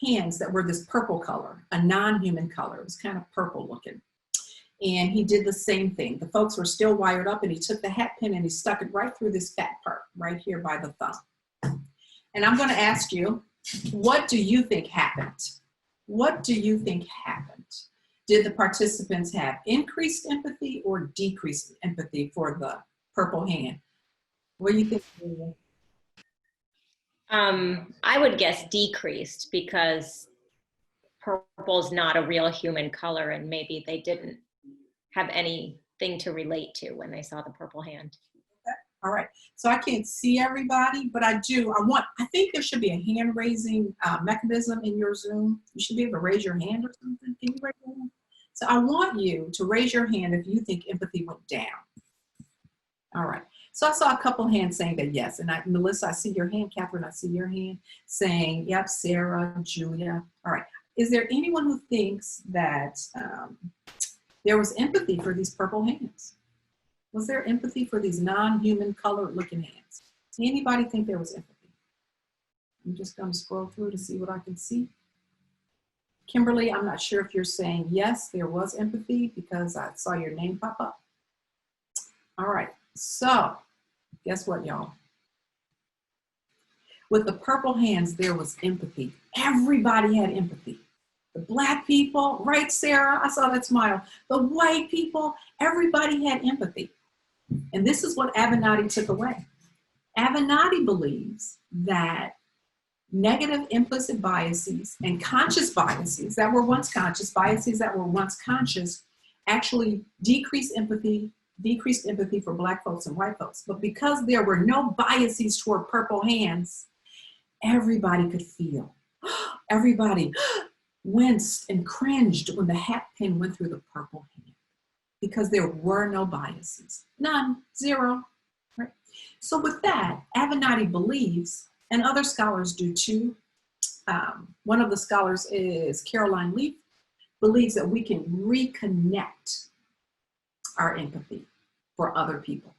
hands that were this purple color, a non-human color. It was kind of purple looking. And he did the same thing. The folks were still wired up, and he took the hat pin and he stuck it right through this fat part right here by the thumb. And I'm going to ask you, what do you think happened? What do you think happened? Did the participants have increased empathy or decreased empathy for the purple hand? What do you think? I would guess decreased, because purple is not a real human color, and maybe they didn't have anything to relate to when they saw the purple hand. Okay. All right. So I can't see everybody, but I think there should be a hand raising mechanism in your Zoom. You should be able to raise your hand or something. Can you raise your hand? So I want you to raise your hand if you think empathy went down. All right. So I saw a couple hands saying that yes. And Melissa, I see your hand. Catherine, I see your hand saying, yep, Sarah, Julia. All right. Is there anyone who thinks that there was empathy for these purple hands? Was there empathy for these non-human colored looking hands? Anybody think there was empathy? I'm just going to scroll through to see what I can see. Kimberly, I'm not sure if you're saying yes, there was empathy because I saw your name pop up. All right, so guess what, y'all? With the purple hands, there was empathy. Everybody had empathy. The Black people, right, Sarah? I saw that smile. The white people, everybody had empathy. And this is what Avenatti took away. Avenatti believes that negative implicit biases and conscious biases that were once conscious, biases that were once conscious, actually decreased empathy for Black folks and white folks. But because there were no biases toward purple hands, everybody could feel. Everybody winced and cringed when the hat pin went through the purple hand because there were no biases. None, zero. Right? So with that, Avenatti believes, and other scholars do too, one of the scholars is Caroline Leaf, believes that we can reconnect our empathy for other people.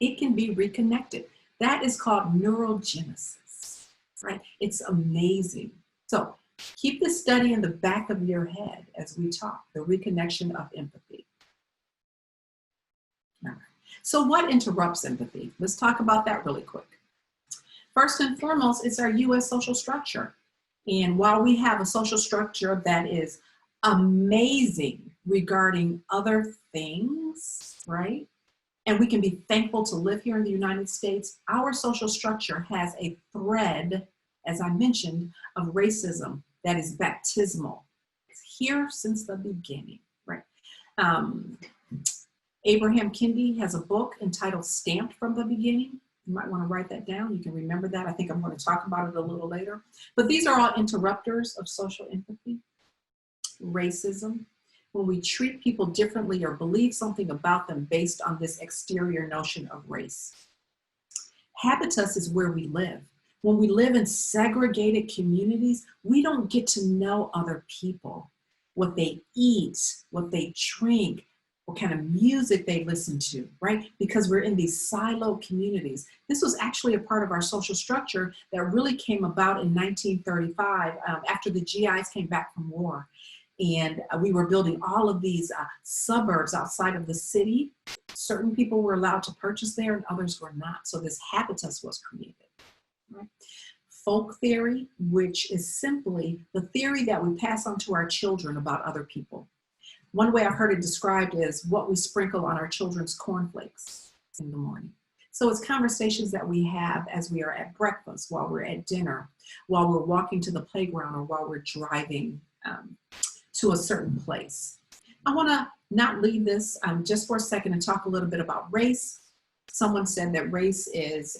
It can be reconnected. That is called neurogenesis, right? It's amazing. So keep this study in the back of your head as we talk, the reconnection of empathy. All right. So what interrupts empathy? Let's talk about that really quick. First and foremost, it's our U.S. social structure. And while we have a social structure that is amazing regarding other things, right? And we can be thankful to live here in the United States, our social structure has a thread, as I mentioned, of racism that is baptismal. It's here since the beginning, right? Abraham Kendi has a book entitled Stamped from the Beginning. You might want to write that down. You can remember that. I think I'm going to talk about it a little later. But these are all interrupters of social empathy. Racism, when we treat people differently or believe something about them based on this exterior notion of race. Habitus is where we live. When we live in segregated communities, we don't get to know other people, what they eat, what they drink, what kind of music they listen to, right? Because we're in these siloed communities. This was actually a part of our social structure that really came about in 1935 after the GIs came back from war. And we were building all of these suburbs outside of the city. Certain people were allowed to purchase there and others were not. So this habitus was created. Right? Folk theory, which is simply the theory that we pass on to our children about other people. One way I've heard it described is what we sprinkle on our children's cornflakes in the morning. So it's conversations that we have as we are at breakfast, while we're at dinner, while we're walking to the playground, or while we're driving to a certain place. I want to not leave this just for a second and talk a little bit about race. Someone said that race is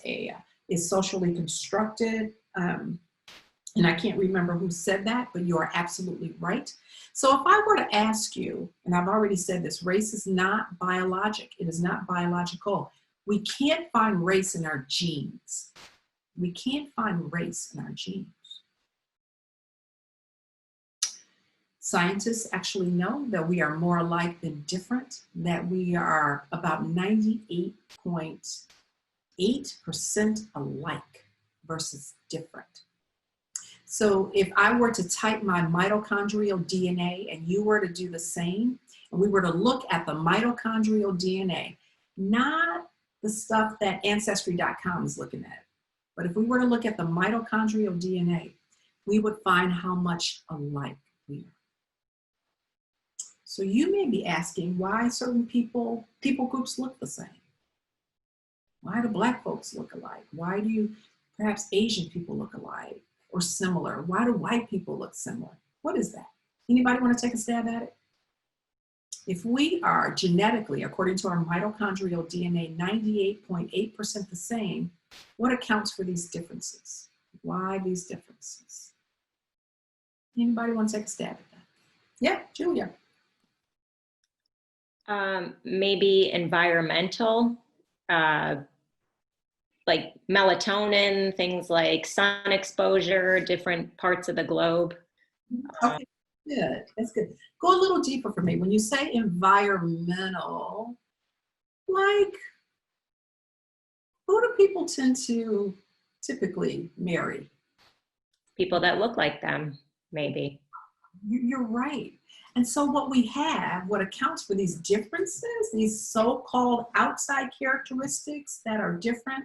socially constructed. And I can't remember who said that, but you are absolutely right. So if I were to ask you, and I've already said this, race is not biologic. It is not biological. We can't find race in our genes. We can't find race in our genes. Scientists actually know that we are more alike than different, that we are about 98.8% alike versus different. So if I were to type my mitochondrial DNA and you were to do the same, and we were to look at the mitochondrial DNA, not the stuff that Ancestry.com is looking at, but if we were to look at the mitochondrial DNA, we would find how much alike we are. So you may be asking why certain people groups look the same. Why do Black folks look alike? Why do perhaps Asian people look alike or similar? Why do white people look similar? What is that? Anybody want to take a stab at it? If we are genetically, according to our mitochondrial DNA, 98.8% the same, what accounts for these differences? Why these differences? Anybody want to take a stab at that? Yeah, Julia. Maybe environmental, like melatonin, things like sun exposure, different parts of the globe. Okay, good. That's good. Go a little deeper for me. When you say environmental, like, who do people tend to typically marry? People that look like them, maybe. You're right. And so what we have, what accounts for these differences, these so-called outside characteristics that are different,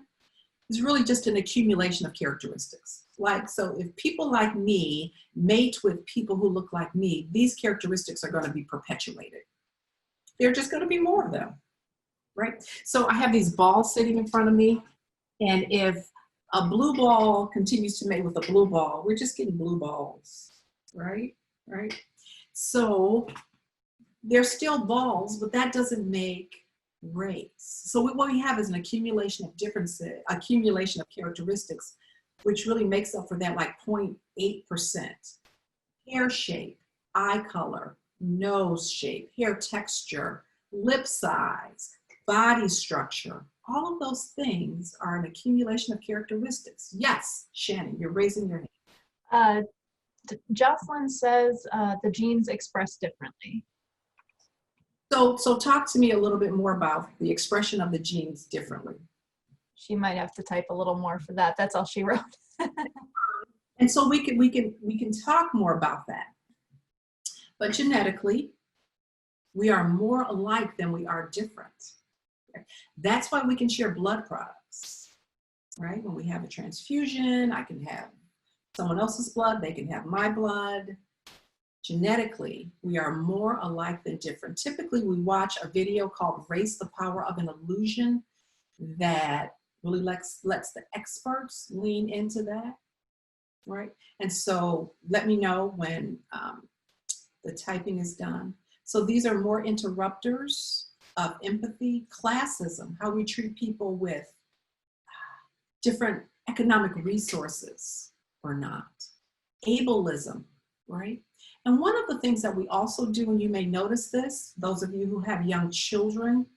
is really just an accumulation of characteristics. Like, so if people like me mate with people who look like me, these characteristics are going to be perpetuated. There are just going to be more of them, right? So I have these balls sitting in front of me, and if a blue ball continues to mate with a blue ball, we're just getting blue balls, right? Right? So they're still balls, but that doesn't make race. So what we have is an accumulation of differences, accumulation of characteristics, which really makes up for that like 0.8%. Hair shape, eye color, nose shape, hair texture, lip size, body structure. All of those things are an accumulation of characteristics. Yes, Shannon, you're raising your hand. Jocelyn says the genes express differently. So talk to me a little bit more about the expression of the genes differently. She might have to type a little more for that. That's all she wrote. And so we can talk more about that. But genetically, we are more alike than we are different. That's why we can share blood products, right? When we have a transfusion, I can have someone else's blood, they can have my blood. Genetically, we are more alike than different. Typically, we watch a video called Race, the Power of an Illusion that really lets the experts lean into that, right? And so let me know when the typing is done. So these are more interrupters of empathy. Classism, how we treat people with different economic resources or not. Ableism, right? And one of the things that we also do, and you may notice this, those of you who have young children,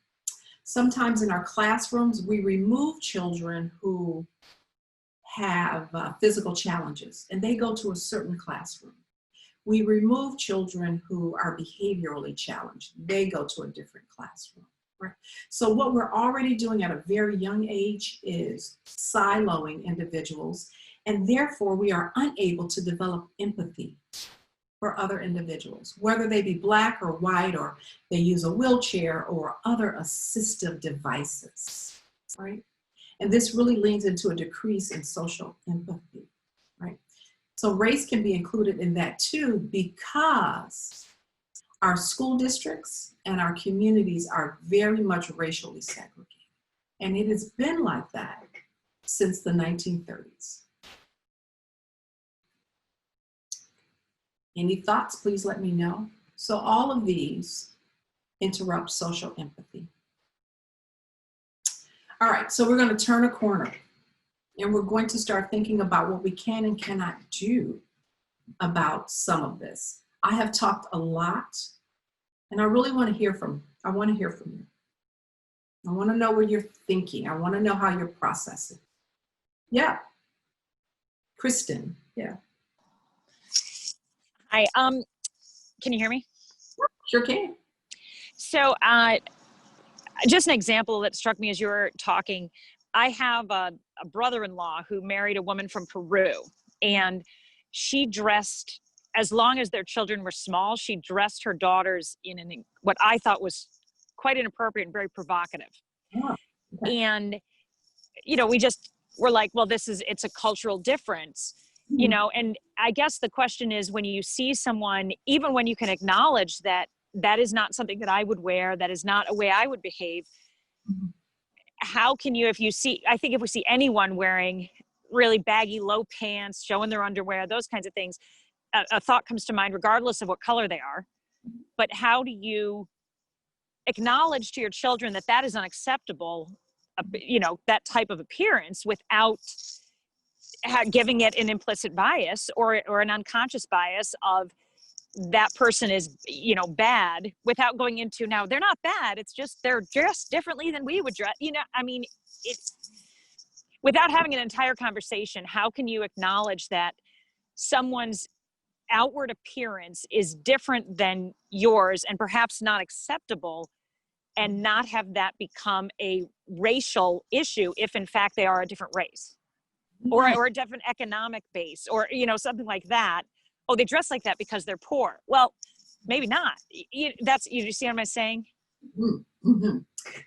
sometimes in our classrooms, we remove children who have physical challenges and they go to a certain classroom. We remove children who are behaviorally challenged. They go to a different classroom. Right? So what we're already doing at a very young age is siloing individuals, and therefore we are unable to develop empathy for other individuals, whether they be Black or white, or they use a wheelchair or other assistive devices, right? And this really leads into a decrease in social empathy, right? So race can be included in that too, because our school districts and our communities are very much racially segregated. And it has been like that since the 1930s. Any thoughts, please let me know. So all of these interrupt social empathy. All right, so we're going to turn a corner and we're going to start thinking about what we can and cannot do about some of this. I have talked a lot, and I really want to hear from you. I want to hear from you. I want to know what you're thinking. I want to know how you're processing. Yeah. Kristen, yeah. Hi, can you hear me? Sure can. So just an example that struck me as you were talking, I have a brother-in-law who married a woman from Peru, and she dressed, as long as their children were small, she dressed her daughters in what I thought was quite inappropriate and very provocative. Yeah. Okay. And, you know, we just were like, well, it's a cultural difference. You know, and I guess the question is, when you see someone, even when you can acknowledge that that is not something that I would wear, that is not a way I would behave, how can you, I think if we see anyone wearing really baggy low pants, showing their underwear, those kinds of things, a thought comes to mind regardless of what color they are. But how do you acknowledge to your children that that is unacceptable, you know, that type of appearance, without giving it an implicit bias or an unconscious bias of, that person is, you know, bad, without going into, now they're not bad, it's just they're dressed differently than we would dress, you know, I mean, it's, without having an entire conversation, how can you acknowledge that someone's outward appearance is different than yours and perhaps not acceptable, and not have that become a racial issue if in fact they are a different race, or a different economic base, or, you know, something like that. Oh, they dress like that because they're poor. Well, maybe not. That's, you see what I'm saying? Mm-hmm.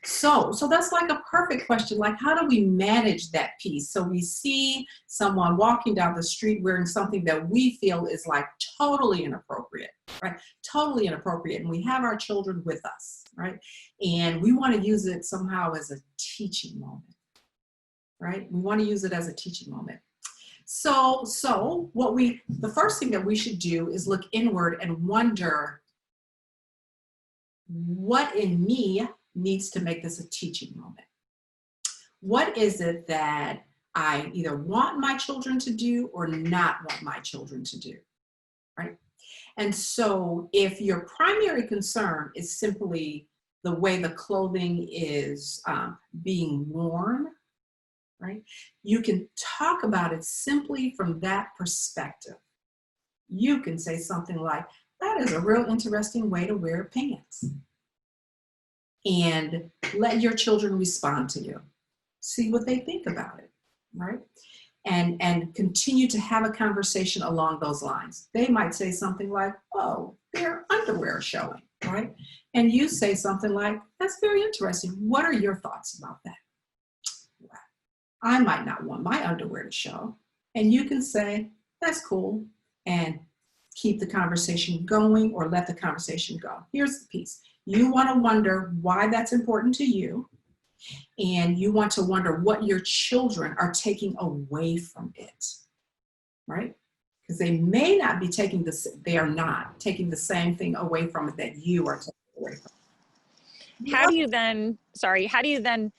So that's like a perfect question. Like, how do we manage that piece? So we see someone walking down the street wearing something that we feel is like totally inappropriate, right? Totally inappropriate. And we have our children with us, right? And we want to use it somehow as a teaching moment, right? We want to use it as a teaching moment. So the first thing that we should do is look inward and wonder, what in me needs to make this a teaching moment? What is it that I either want my children to do or not want my children to do, right? And so if your primary concern is simply the way the clothing is being worn, right? You can talk about it simply from that perspective. You can say something like, that is a real interesting way to wear pants. And let your children respond to you. See what they think about it, right? And continue to have a conversation along those lines. They might say something like, oh, their underwear is showing, right? And you say something like, that's very interesting. What are your thoughts about that? Well, I might not want my underwear to show. And you can say, that's cool, and keep the conversation going or let the conversation go. Here's the piece. You want to wonder why that's important to you, and you want to wonder what your children are taking away from it, right? Because they may not be taking they are not taking the same thing away from it that you are taking away from it. How do you then,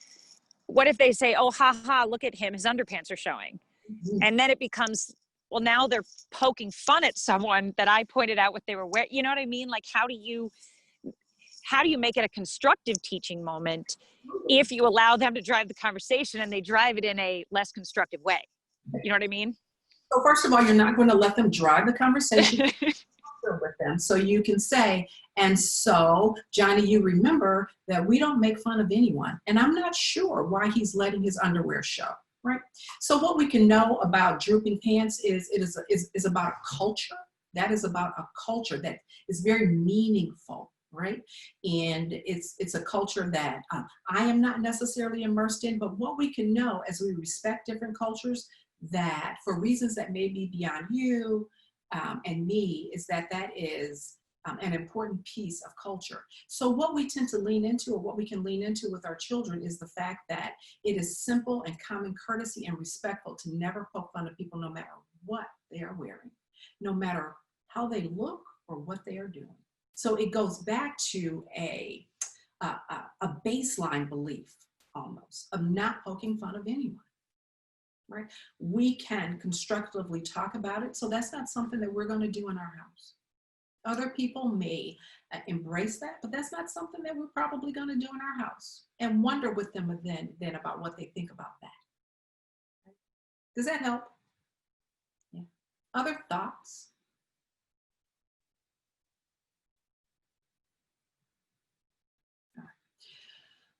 what if they say, oh, ha ha, look at him, his underpants are showing. Mm-hmm. And then it becomes, well, now they're poking fun at someone that I pointed out what they were wearing. You know what I mean? Like, how do you make it a constructive teaching moment if you allow them to drive the conversation and they drive it in a less constructive way? You know what I mean? So first of all, you're not going to let them drive the conversation with them. So you can say, and so, Johnny, you remember that we don't make fun of anyone. And I'm not sure why he's letting his underwear show, right? So what we can know about drooping pants is it is about a culture. That is about a culture that is very meaningful, right? And it's a culture that I am not necessarily immersed in, but what we can know as we respect different cultures, that for reasons that may be beyond you and me, is that is an important piece of culture. So what we tend to lean into, or what we can lean into with our children, is the fact that it is simple and common courtesy and respectful to never poke fun of people, no matter what they are wearing, no matter how they look or what they are doing. So it goes back to a baseline belief, almost, of not poking fun of anyone, right? We can constructively talk about it. So that's not something that we're going to do in our house. Other people may embrace that, but that's not something that we're probably going to do in our house, and wonder with them then about what they think about that. Does that help? Yeah. Other thoughts?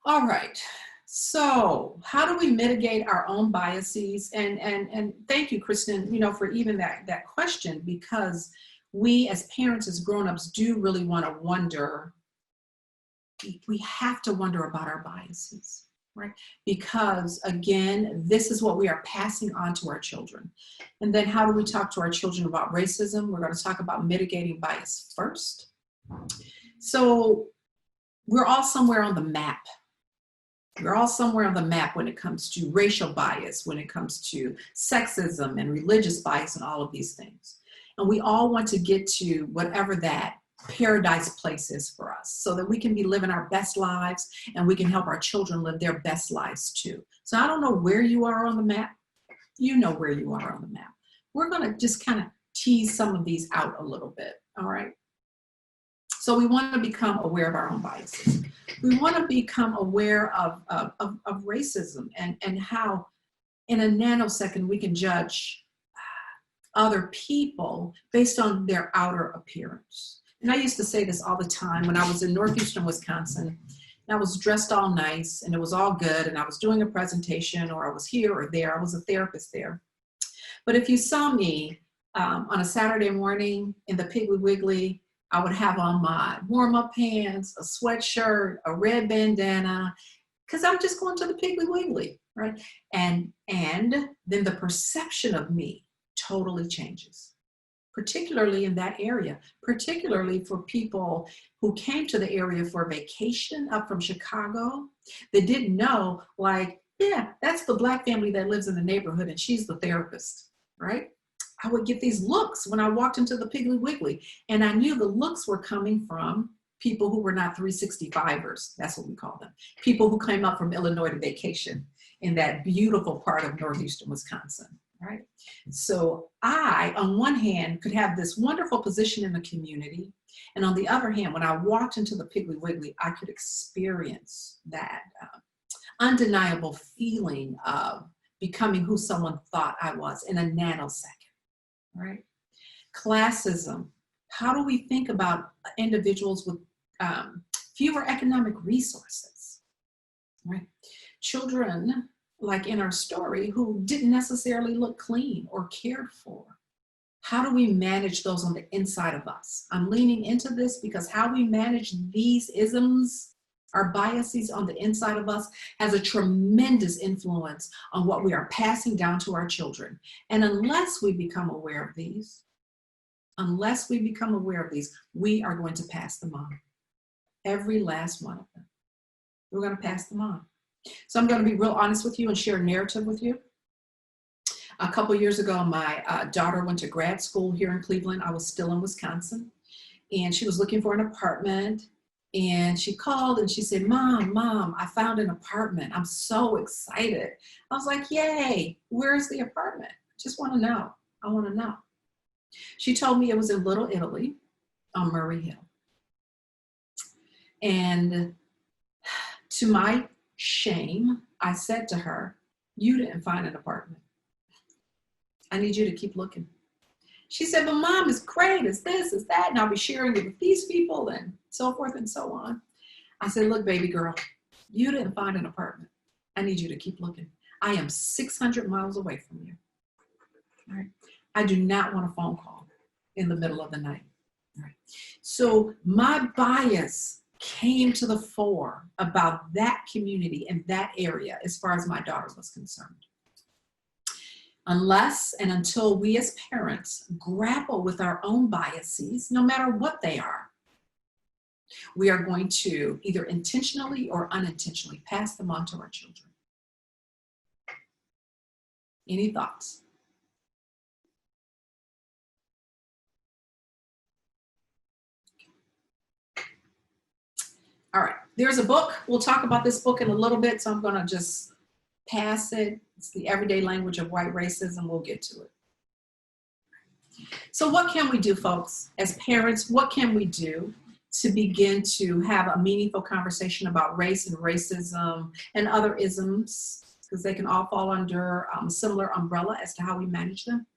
All right. So how do we mitigate our own biases? And thank you, Kristen, for even that question, because we as parents, as grown-ups, do really want to wonder. We have to wonder about our biases, right? Because again, this is what we are passing on to our children. And then how do we talk to our children about racism? We're going to talk about mitigating bias first. So we're all somewhere on the map. We're all somewhere on the map when it comes to racial bias, when it comes to sexism and religious bias and all of these things. And we all want to get to whatever that paradise place is for us, so that we can be living our best lives and we can help our children live their best lives too. So I don't know where you are on the map. You know where you are on the map. We're going to just kind of tease some of these out a little bit, all right? So we want to become aware of our own biases. We want to become aware of racism and how in a nanosecond we can judge other people based on their outer appearance. And I used to say this all the time when I was in northeastern Wisconsin. And I was dressed all nice and it was all good and I was doing a presentation or I was here or there. I was a therapist there. But if you saw me on a Saturday morning in the Piggly Wiggly, I would have on my warm-up pants, a sweatshirt, a red bandana, because I'm just going to the Piggly Wiggly, right? And then the perception of me totally changes, particularly in that area, particularly for people who came to the area for vacation up from Chicago. They didn't know, like, yeah, that's the Black family that lives in the neighborhood and she's the therapist, right? I would get these looks when I walked into the Piggly Wiggly, and I knew the looks were coming from people who were not 365ers. That's what we call them. People who came up from Illinois to vacation in that beautiful part of northeastern Wisconsin, right? So I, on one hand, could have this wonderful position in the community, and on the other hand, when I walked into the Piggly Wiggly, I could experience that undeniable feeling of becoming who someone thought I was in a nanosecond. Right? Classism. How do we think about individuals with fewer economic resources? Right? Children, like in our story, who didn't necessarily look clean or cared for. How do we manage those on the inside of us? I'm leaning into this because how we manage these isms, our biases on the inside of us, has a tremendous influence on what we are passing down to our children. And unless we become aware of these, we are going to pass them on. Every last one of them. We're going to pass them on. So I'm going to be real honest with you and share a narrative with you. A couple years ago, my daughter went to grad school here in Cleveland. I was still in Wisconsin, and she was looking for an apartment. And she called and she said, Mom, I found an apartment. I'm so excited. I was like, yay, where's the apartment? Just want to know. I want to know. She told me it was in Little Italy on Murray Hill. And to my shame, I said to her, you didn't find an apartment. I need you to keep looking. She said, but Mom, it's great, it's this, it's that, and I'll be sharing it with these people and so forth and so on. I said, look, baby girl, you didn't find an apartment. I need you to keep looking. I am 600 miles away from you. All right? I do not want a phone call in the middle of the night. All right? So my bias came to the fore about that community and that area as far as my daughter was concerned. Unless and until we as parents grapple with our own biases, no matter what they are, we are going to either intentionally or unintentionally pass them on to our children. Any thoughts? All right, there's a book. We'll talk about this book in a little bit, so I'm going to just pass it. It's The Everyday Language of White Racism. We'll get to it. So what can we do, folks? As parents, what can we do to begin to have a meaningful conversation about race and racism and other isms, because they can all fall under a similar umbrella as to how we manage them?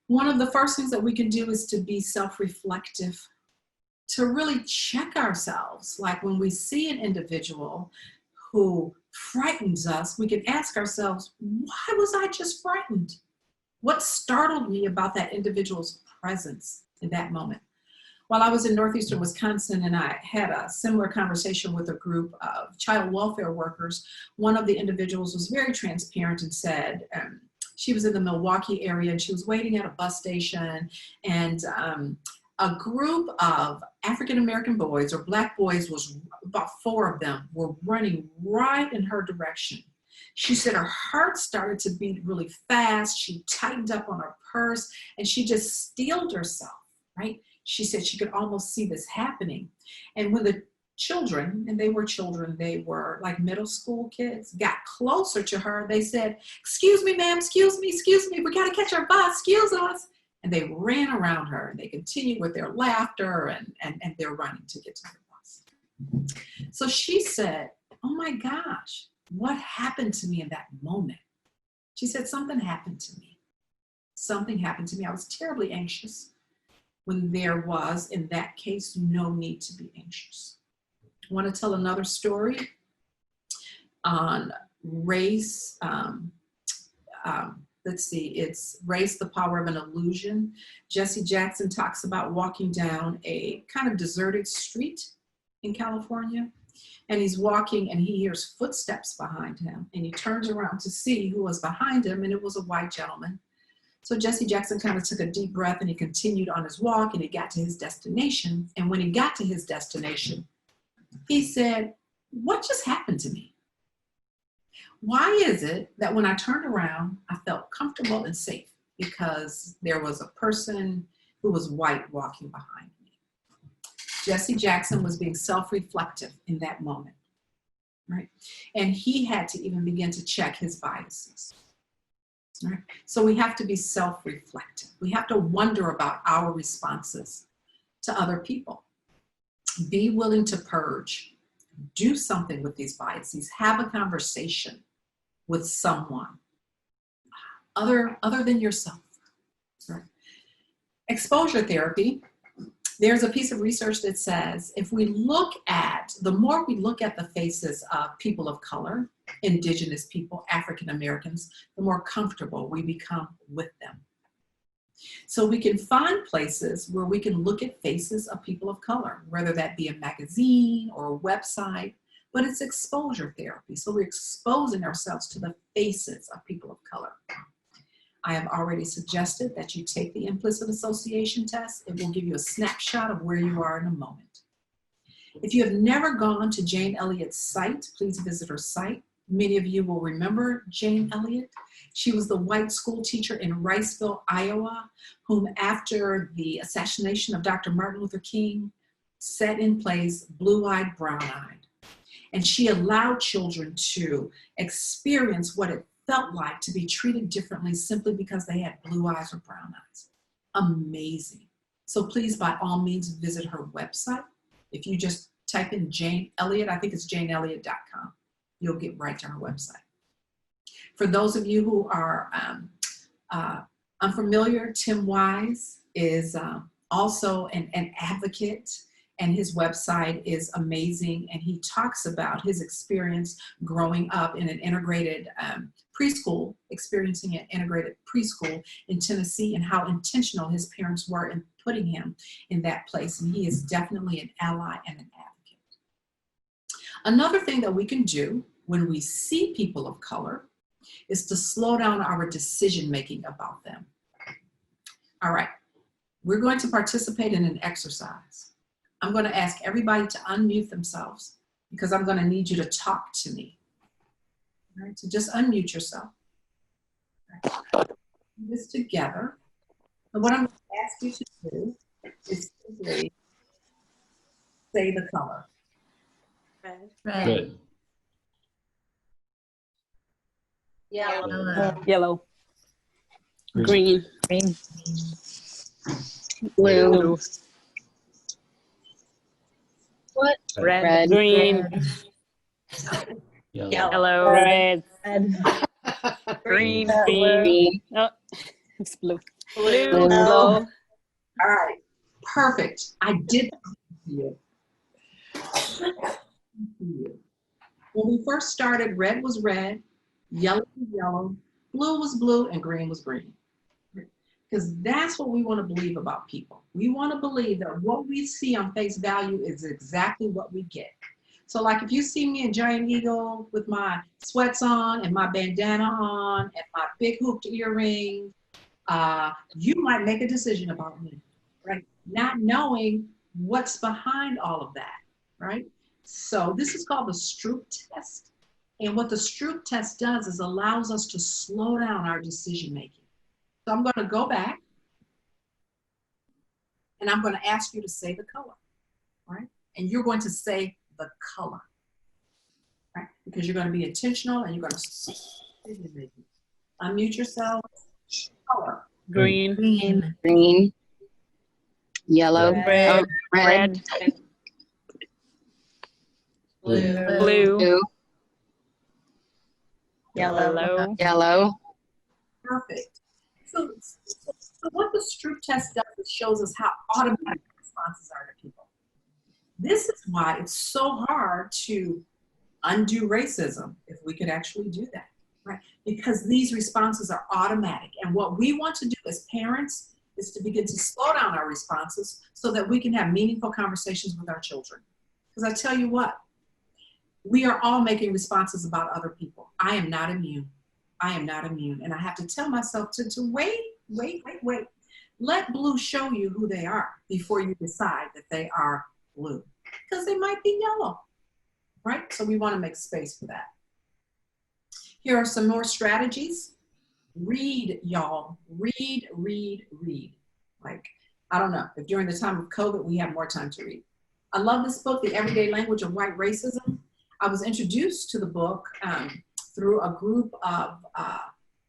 One of the first things that we can do is to be self-reflective, to really check ourselves. Like when we see an individual who frightens us, we can ask ourselves, why was I just frightened? What startled me about that individual's presence in that moment? While I was in northeastern Wisconsin and I had a similar conversation with a group of child welfare workers, one of the individuals was very transparent and said she was in the Milwaukee area and she was waiting at a bus station, and a group of African-American boys or Black boys, was about 4 of them, were running right in her direction. She said her heart started to beat really fast. She tightened up on her purse and she just steeled herself, right? She said she could almost see this happening. And when the children, and they were children, they were like middle school kids, got closer to her, they said, excuse me, ma'am, excuse me, we gotta catch our bus, excuse us. And they ran around her and they continued with their laughter and they're running to get to the bus. So she said, oh my gosh, what happened to me in that moment? She said, something happened to me. Something happened to me. I was terribly anxious when there was, in that case, no need to be anxious. I want to tell another story on race. Let's see, it's Race, the Power of an Illusion. Jesse Jackson talks about walking down a kind of deserted street in California. And he's walking and he hears footsteps behind him. And he turns around to see who was behind him, and it was a white gentleman. So Jesse Jackson kind of took a deep breath and he continued on his walk and he got to his destination. And when he got to his destination, he said, what just happened to me? Why is it that when I turned around, I felt comfortable and safe because there was a person who was white walking behind me? Jesse Jackson was being self-reflective in that moment, right? And he had to even begin to check his biases, right? So we have to be self-reflective. We have to wonder about our responses to other people. Be willing to purge. Do something with these biases. Have a conversation with someone other than yourself. Right? Exposure therapy. There's a piece of research that says if we look at, the more we look at the faces of people of color, indigenous people, African Americans, the more comfortable we become with them. So we can find places where we can look at faces of people of color, whether that be a magazine or a website, but it's exposure therapy. So we're exposing ourselves to the faces of people of color. I have already suggested that you take the implicit association test. It will give you a snapshot of where you are in a moment. If you have never gone to Jane Elliott's site, please visit her site. Many of you will remember Jane Elliott. She was the white school teacher in Riceville, Iowa, whom after the assassination of Dr. Martin Luther King set in place blue-eyed, brown-eyed. And she allowed children to experience what it felt like to be treated differently simply because they had blue eyes or brown eyes. Amazing. So please, by all means, visit her website. If you just type in Jane Elliott, I think it's janeelliott.com, you'll get right to her website. For those of you who are unfamiliar, Tim Wise is also an advocate, and his website is amazing. And he talks about his experience growing up in an integrated preschool, experiencing an integrated preschool in Tennessee, and how intentional his parents were in putting him in that place. And he is definitely an ally and an advocate. Another thing that we can do when we see people of color is to slow down our decision-making about them. All right, we're going to participate in an exercise. I'm going to ask everybody to unmute themselves because I'm going to need you to talk to me. All right, so just unmute yourself. All right. Do this together. And what I'm going to ask you to do is simply say the color. Red. Good. Yellow. Yellow. Green. Green. Blue. What? Red. Green. Yellow. Yellow. Red. Green. Blue. Green. Oh, it's blue. Blue. Blue. All right, perfect. I did you. When we first started, red was red, yellow was yellow, blue was blue, and green was green. Because that's what we want to believe about people. We want to believe that what we see on face value is exactly what we get. So like if you see me in Giant Eagle with my sweats on and my bandana on and my big hooped earrings, you might make a decision about me, right? Not knowing what's behind all of that, right? So this is called the Stroop test. And what the Stroop test does is allows us to slow down our decision making. So I'm going to go back and I'm going to ask you to say the color, right? And you're going to say the color, right? Because you're going to be intentional and you're going to decision making. Unmute yourself. Color. Green. Green. Green. Yellow. Red. Red. Blue. Blue. Yellow. Yellow. Perfect. So what the Stroop test does is shows us how automatic responses are to people. This is why it's so hard to undo racism, if we could actually do that, right? Because these responses are automatic. And what we want to do as parents is to begin to slow down our responses so that we can have meaningful conversations with our children. Because I tell you what, we are all making responses about other people. I am not immune. I am not immune. And I have to tell myself to wait. Let blue show you who they are before you decide that they are blue. Because they might be yellow, right? So we want to make space for that. Here are some more strategies. Read, y'all. Read. Like, I don't know, if during the time of COVID, we have more time to read. I love this book, The Everyday Language of White Racism. I was introduced to the book through a group of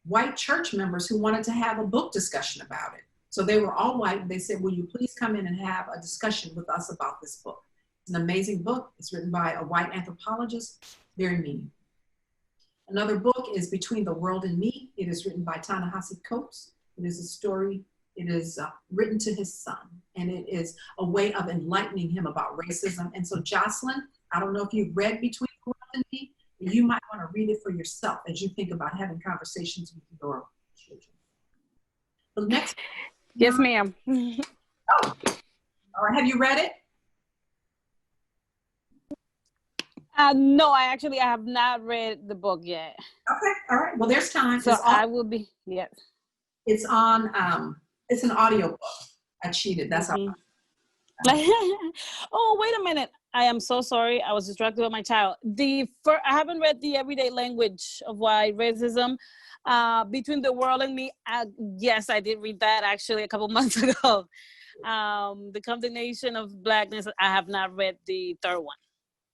white church members who wanted to have a book discussion about it. So they were all white. They said, will you please come in and have a discussion with us about this book? It's an amazing book. It's written by a white anthropologist, very meaningful. Another book is Between the World and Me. It is written by Ta-Nehisi Coates. It is a story. It is written to his son, and it is a way of enlightening him about racism. And so, Jocelyn, I don't know if you've read Between the World and Me, but you might want to read it for yourself as you think about having conversations with your children. The next. Yes, ma'am. Oh, all right. Have you read it? No, I have not read the book yet. Okay. All right. Well, there's time. So I will be, yes. It's on, it's an audio book. I cheated. That's how. Oh, wait a minute. I am so sorry. I was distracted with my child. I haven't read The Everyday Language of White Racism. Between the World and Me. Yes, I did read that actually a couple months ago. The Condemnation of Blackness. I have not read the third one.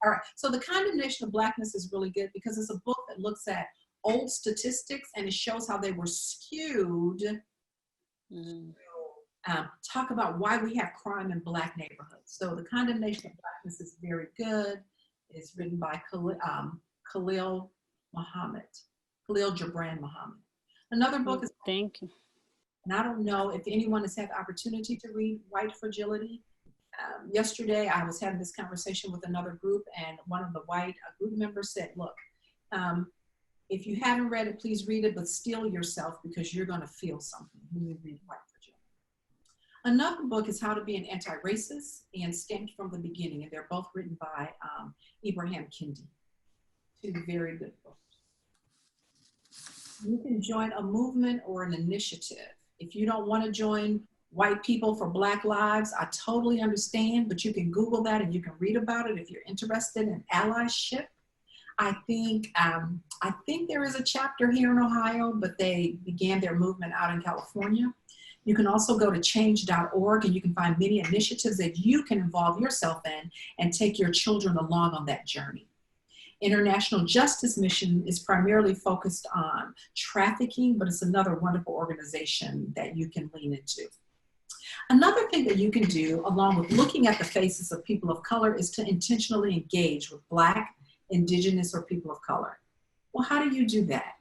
All right. So The Condemnation of Blackness is really good because it's a book that looks at old statistics and it shows how they were skewed. Talk about why we have crime in Black neighborhoods. So The Condemnation of Blackness is very good. It's written by Khalil Gibran Muhammad. Another book is, thank you. and I don't know if anyone has had the opportunity to read White Fragility. Yesterday, I was having this conversation with another group, and one of the white group members said, look, if you haven't read it, please read it, but steel yourself because you're going to feel something when you read White Fragility. Another book is How to Be an Anti-Racist and Stamped from the Beginning, and they're both written by Ibrahim Kendi. Two very good books. You can join a movement or an initiative. If you don't want to join White People for Black Lives, I totally understand, but you can Google that and you can read about it if you're interested in allyship. I think there is a chapter here in Ohio, but they began their movement out in California. You can also go to change.org and you can find many initiatives that you can involve yourself in and take your children along on that journey. International Justice Mission is primarily focused on trafficking, but it's another wonderful organization that you can lean into. Another thing that you can do, along with looking at the faces of people of color, is to intentionally engage with Black, Indigenous, or people of color. Well, how do you do that?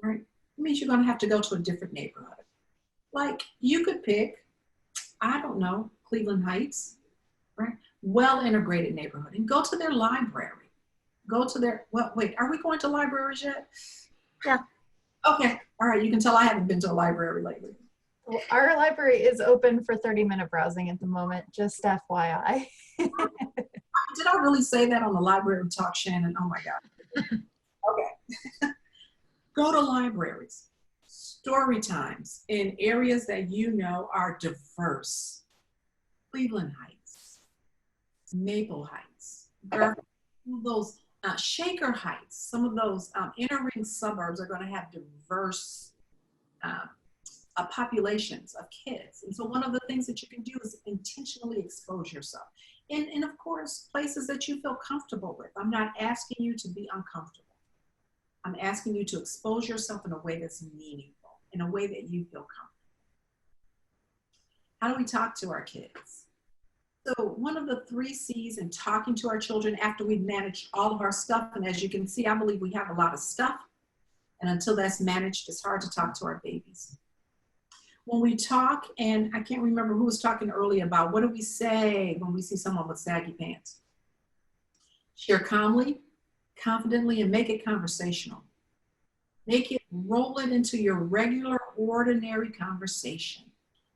Right? It means you're going to have to go to a different neighborhood. Like, you could pick, I don't know, Cleveland Heights, right? Well-integrated neighborhood, and go to their library. Go to their, well, wait, are we going to libraries yet? Yeah. Okay, all right, you can tell I haven't been to a library lately. Well, our library is open for 30-minute browsing at the moment, just FYI. Did I really say that on the library talk, Shannon? Oh my God. Okay. Go to libraries, story times in areas that you know are diverse. Cleveland Heights, Maple Heights, those Shaker Heights, some of those inner ring suburbs are going to have diverse populations of kids. And so one of the things that you can do is intentionally expose yourself. And of course, places that you feel comfortable with. I'm not asking you to be uncomfortable. I'm asking you to expose yourself in a way that's meaningful, in a way that you feel comfortable. How do we talk to our kids? So one of the 3 C's in talking to our children after we've managed all of our stuff, and as you can see, I believe we have a lot of stuff, and until that's managed, it's hard to talk to our babies. When we talk, and I can't remember who was talking earlier about what do we say when we see someone with saggy pants? Share calmly, confidently, and make it conversational. Make it, roll it into your regular, ordinary conversation.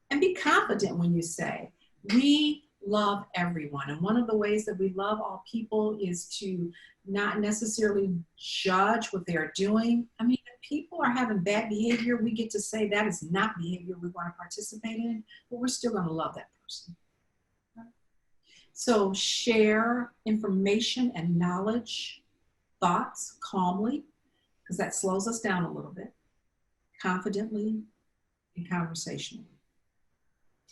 And be confident when you say, we love everyone. And one of the ways that we love all people is to not necessarily judge what they're doing. I mean, if people are having bad behavior, we get to say that is not behavior we want to participate in, but we're still going to love that person. So share information and knowledge, thoughts calmly, because that slows us down a little bit, confidently and conversationally,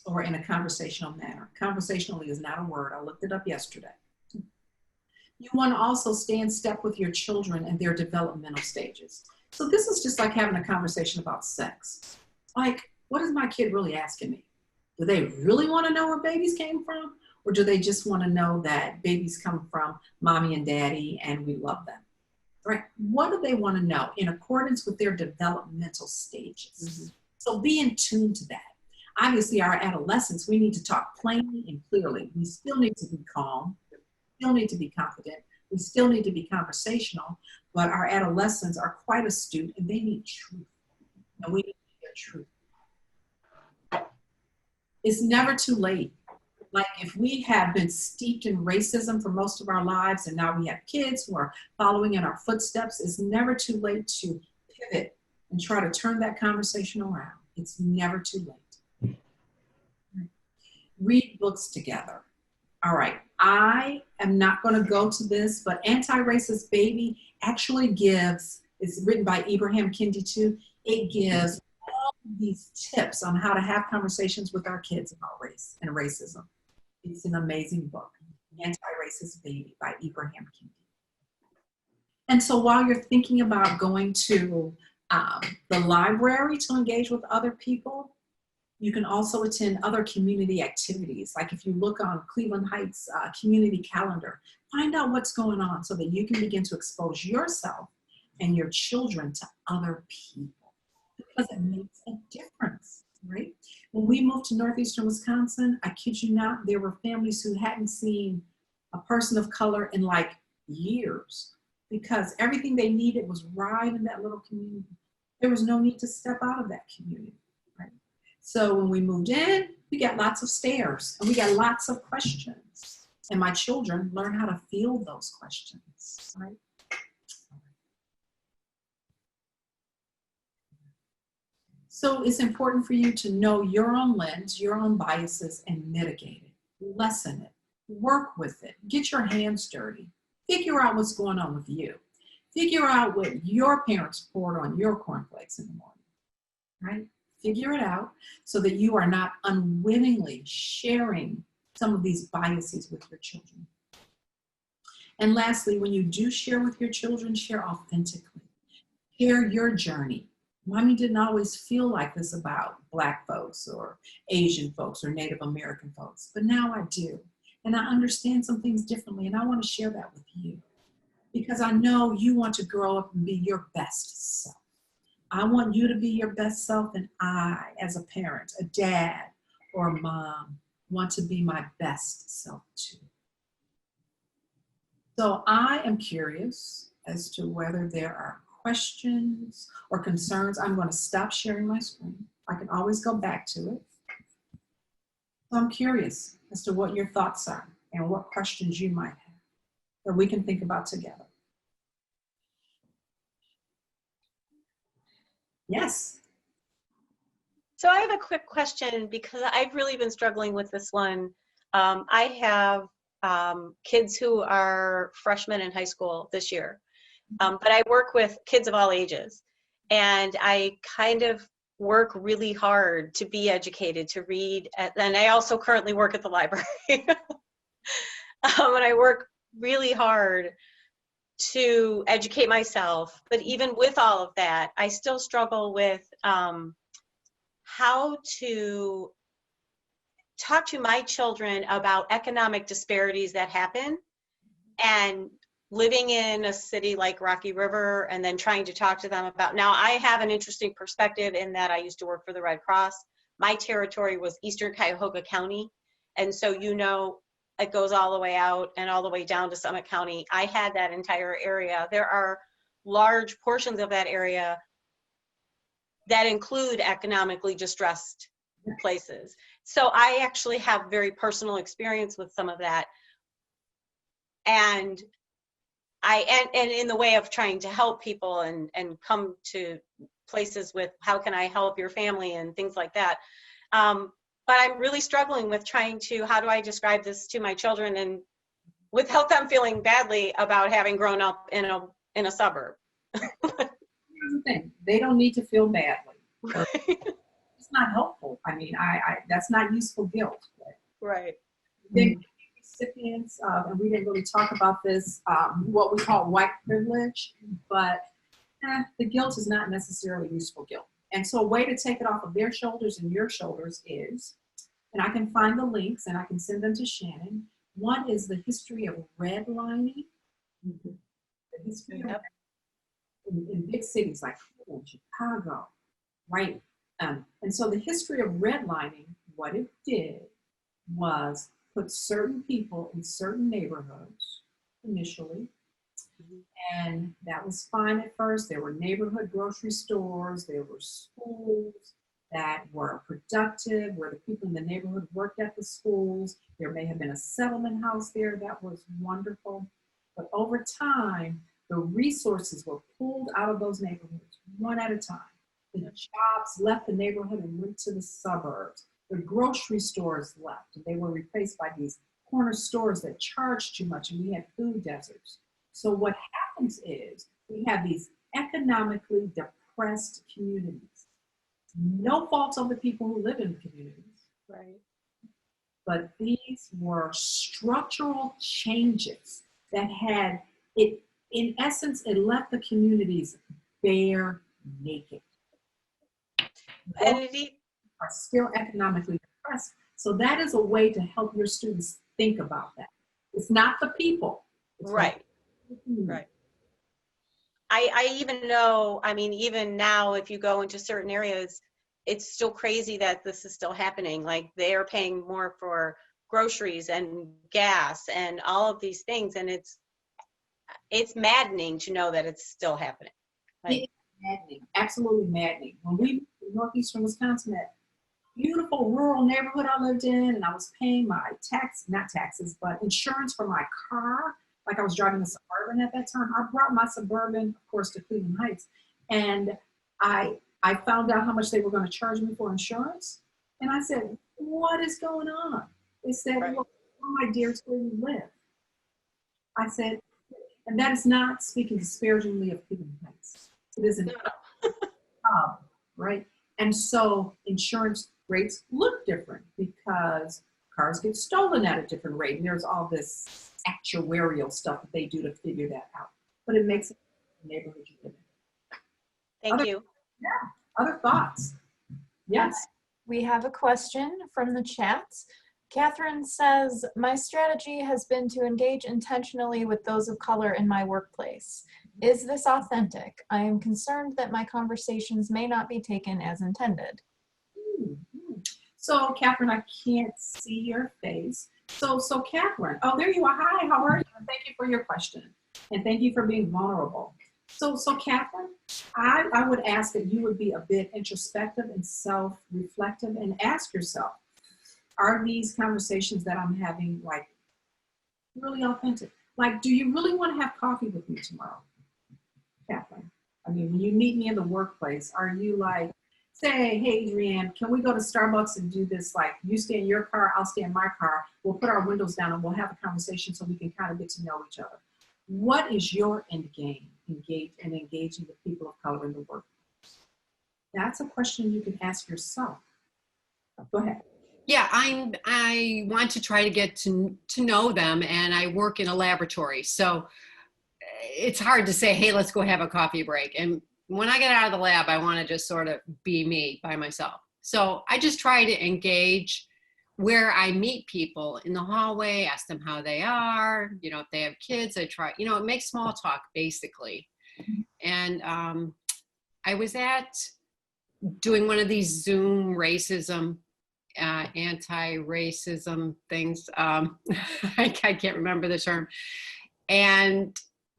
or in a conversational manner. Conversationally is not a word. I looked it up yesterday. You want to also stay in step with your children and their developmental stages. So this is just like having a conversation about sex. Like, what is my kid really asking me? Do they really want to know where babies came from? Or do they just want to know that babies come from mommy and daddy and we love them? Right? What do they want to know in accordance with their developmental stages? So be in tune to that. Obviously, our adolescents, we need to talk plainly and clearly. We still need to be calm. We still need to be confident. We still need to be conversational. But our adolescents are quite astute and they need truth. And we need to hear truth. It's never too late. Like if we have been steeped in racism for most of our lives and now we have kids who are following in our footsteps, it's never too late to pivot and try to turn that conversation around. It's never too late. Read books together. All right, I am not going to go to this, but Anti-Racist Baby actually gives, it's written by Abraham Kendi too, it gives all these tips on how to have conversations with our kids about race and racism. It's an amazing book, Anti-Racist Baby by Abraham Kendi. And so while you're thinking about going to the library to engage with other people, you can also attend other community activities. Like if you look on Cleveland Heights community calendar, find out what's going on so that you can begin to expose yourself and your children to other people, because it makes a difference. Right? When we moved to northeastern Wisconsin, I kid you not, there were families who hadn't seen a person of color in like years because everything they needed was right in that little community. There was no need to step out of that community. Right? So when we moved in, we got lots of stares and we got lots of questions. And my children learned how to field those questions. Right? So it's important for you to know your own lens, your own biases, and mitigate it, lessen it, work with it, get your hands dirty, figure out what's going on with you, figure out what your parents poured on your cornflakes in the morning, right? Figure it out so that you are not unwittingly sharing some of these biases with your children. And lastly, when you do share with your children, share authentically. Share your journey. Mommy didn't always feel like this about Black folks or Asian folks or Native American folks, but now I do. And I understand some things differently, and I want to share that with you because I know you want to grow up and be your best self. I want you to be your best self, and I, as a parent, a dad or a mom, want to be my best self too. So I am curious as to whether there are questions or concerns. I'm going to stop sharing my screen. I can always go back to it. So I'm curious as to what your thoughts are and what questions you might have that we can think about together. Yes. So I have a quick question because I've really been struggling with this one. I have kids who are freshmen in high school this year. But I work with kids of all ages, and I kind of work really hard to be educated, to read, and I also currently work at the library. And I work really hard to educate myself, but even with all of that, I still struggle with how to talk to my children about economic disparities that happen, and living in a city like Rocky River, and then trying to talk to them about, now I have an interesting perspective in that I used to work for the Red Cross. My territory was Eastern Cuyahoga County. And so, it goes all the way out and all the way down to Summit County. I had that entire area. There are large portions of that area that include economically distressed places. So I actually have very personal experience with some of that. And and in the way of trying to help people and come to places with how can I help your family and things like that. But I'm really struggling with how do I describe this to my children and without them feeling badly about having grown up in a suburb. Here's the thing, they don't need to feel badly. Right. It's not helpful. I mean, I that's not useful guilt. Right. The recipients, and we didn't really talk about this, what we call white privilege, but the guilt is not necessarily useful guilt. And so a way to take it off of their shoulders and your shoulders is, and I can find the links and I can send them to Shannon. One is the history of redlining. The history of in big cities like Chicago, right? And so the history of redlining, what it did was put certain people in certain neighborhoods initially. And that was fine at first. There were neighborhood grocery stores, there were schools that were productive, where the people in the neighborhood worked at the schools. There may have been a settlement house there that was wonderful. But over time, the resources were pulled out of those neighborhoods one at a time. The jobs left the neighborhood and went to the suburbs. The grocery stores left, and they were replaced by these corner stores that charged too much, and we had food deserts. So what happens is we have these economically depressed communities. No fault of the people who live in the communities. Right. But these were structural changes that had, it, in essence, it left the communities bare naked. And are still economically depressed. So that is a way to help your students think about that. It's not the people. It's right. Right. I even know, I mean, even now, if you go into certain areas, it's still crazy that this is still happening. Like they are paying more for groceries and gas and all of these things. And it's maddening to know that it's still happening. Like, it's maddening, absolutely maddening. When we moved to northeastern Wisconsin, that beautiful rural neighborhood I lived in, and I was paying my not taxes, but insurance for my car. Like I was driving a Suburban at that time. I brought my Suburban, of course, to Cleveland Heights. And I found out how much they were going to charge me for insurance. And I said, what is going on? They said, right. Well, my dear, it's where you live. I said, and that is not speaking disparagingly of Cleveland Heights. It is an job, right? And so insurance rates look different because cars get stolen at a different rate. And there's all this actuarial stuff that they do to figure that out. But it makes it the neighborhood you live in. Thank you. Yeah. Other thoughts? Yes. We have a question from the chat. Catherine says, my strategy has been to engage intentionally with those of color in my workplace. Is this authentic? I am concerned that my conversations may not be taken as intended. So, Catherine, I can't see your face. So Catherine, oh, there you are. Hi, how are you? And thank you for your question. And thank you for being vulnerable. So Catherine, I would ask that you would be a bit introspective and self-reflective and ask yourself, are these conversations that I'm having like really authentic? Like, do you really want to have coffee with me tomorrow, Catherine? I mean, when you meet me in the workplace, are you like, say, hey, Adrianne, can we go to Starbucks and do this? Like, you stay in your car, I'll stay in my car. We'll put our windows down and we'll have a conversation so we can kind of get to know each other. What is your end game engaging the people of color in the workplace? That's a question you can ask yourself. Go ahead. Yeah, I want to try to get to know them, and I work in a laboratory. So it's hard to say, hey, let's go have a coffee break. And when I get out of the lab, I want to just sort of be me by myself. So I just try to engage where I meet people in the hallway, ask them how they are, you know, if they have kids, I try, you know, it makes small talk basically. And I was doing one of these Zoom racism, anti-racism things. I can't remember the term. And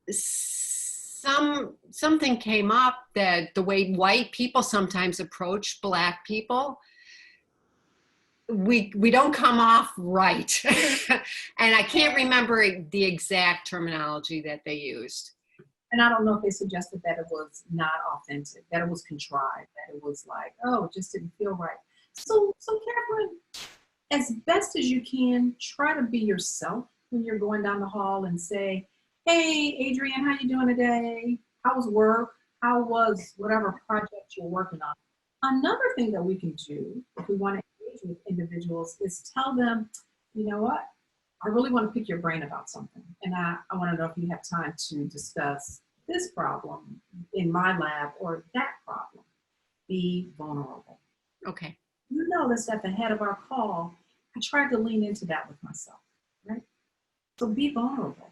something came up that the way white people sometimes approach Black people, we don't come off right. And I can't remember the exact terminology that they used. And I don't know if they suggested that it was not authentic, that it was contrived, that it was like, oh, it just didn't feel right. So Catherine, as best as you can, try to be yourself when you're going down the hall and say, hey, Adrianne, how you doing today? How was work? How was whatever project you're working on? Another thing that we can do if we want to engage with individuals is tell them, you know what? I really want to pick your brain about something. And I want to know if you have time to discuss this problem in my lab or that problem. Be vulnerable. Okay. You noticed at the head of our call, I tried to lean into that with myself, right? So be vulnerable.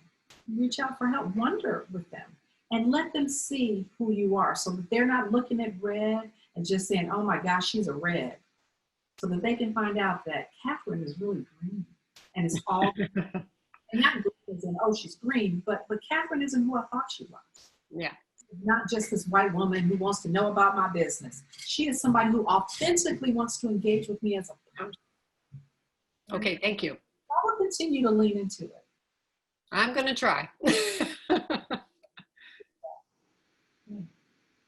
Reach out for help. Wonder with them. And let them see who you are so that they're not looking at red and just saying, oh my gosh, she's a red. So that they can find out that Catherine is really green. And it's all, and not green as in, oh, she's green, but Catherine isn't who I thought she was. Yeah. Not just this white woman who wants to know about my business. She is somebody who authentically wants to engage with me as a person. Okay, thank you. I will continue to lean into it. I'm going to try.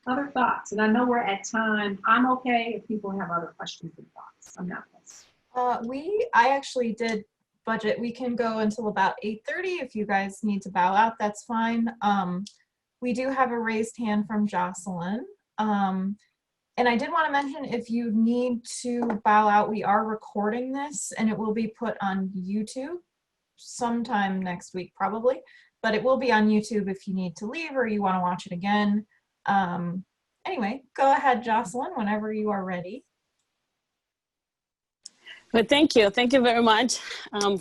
Other thoughts? And I know we're at time. I'm okay if people have other questions and thoughts. I'm not. I actually did budget. We can go until about 8:30. If you guys need to bow out, that's fine. We do have a raised hand from Jocelyn. And I did want to mention, if you need to bow out, we are recording this and it will be put on YouTube sometime next week, probably. But it will be on YouTube if you need to leave or you want to watch it again. Anyway, go ahead, Jocelyn, whenever you are ready. But thank you very much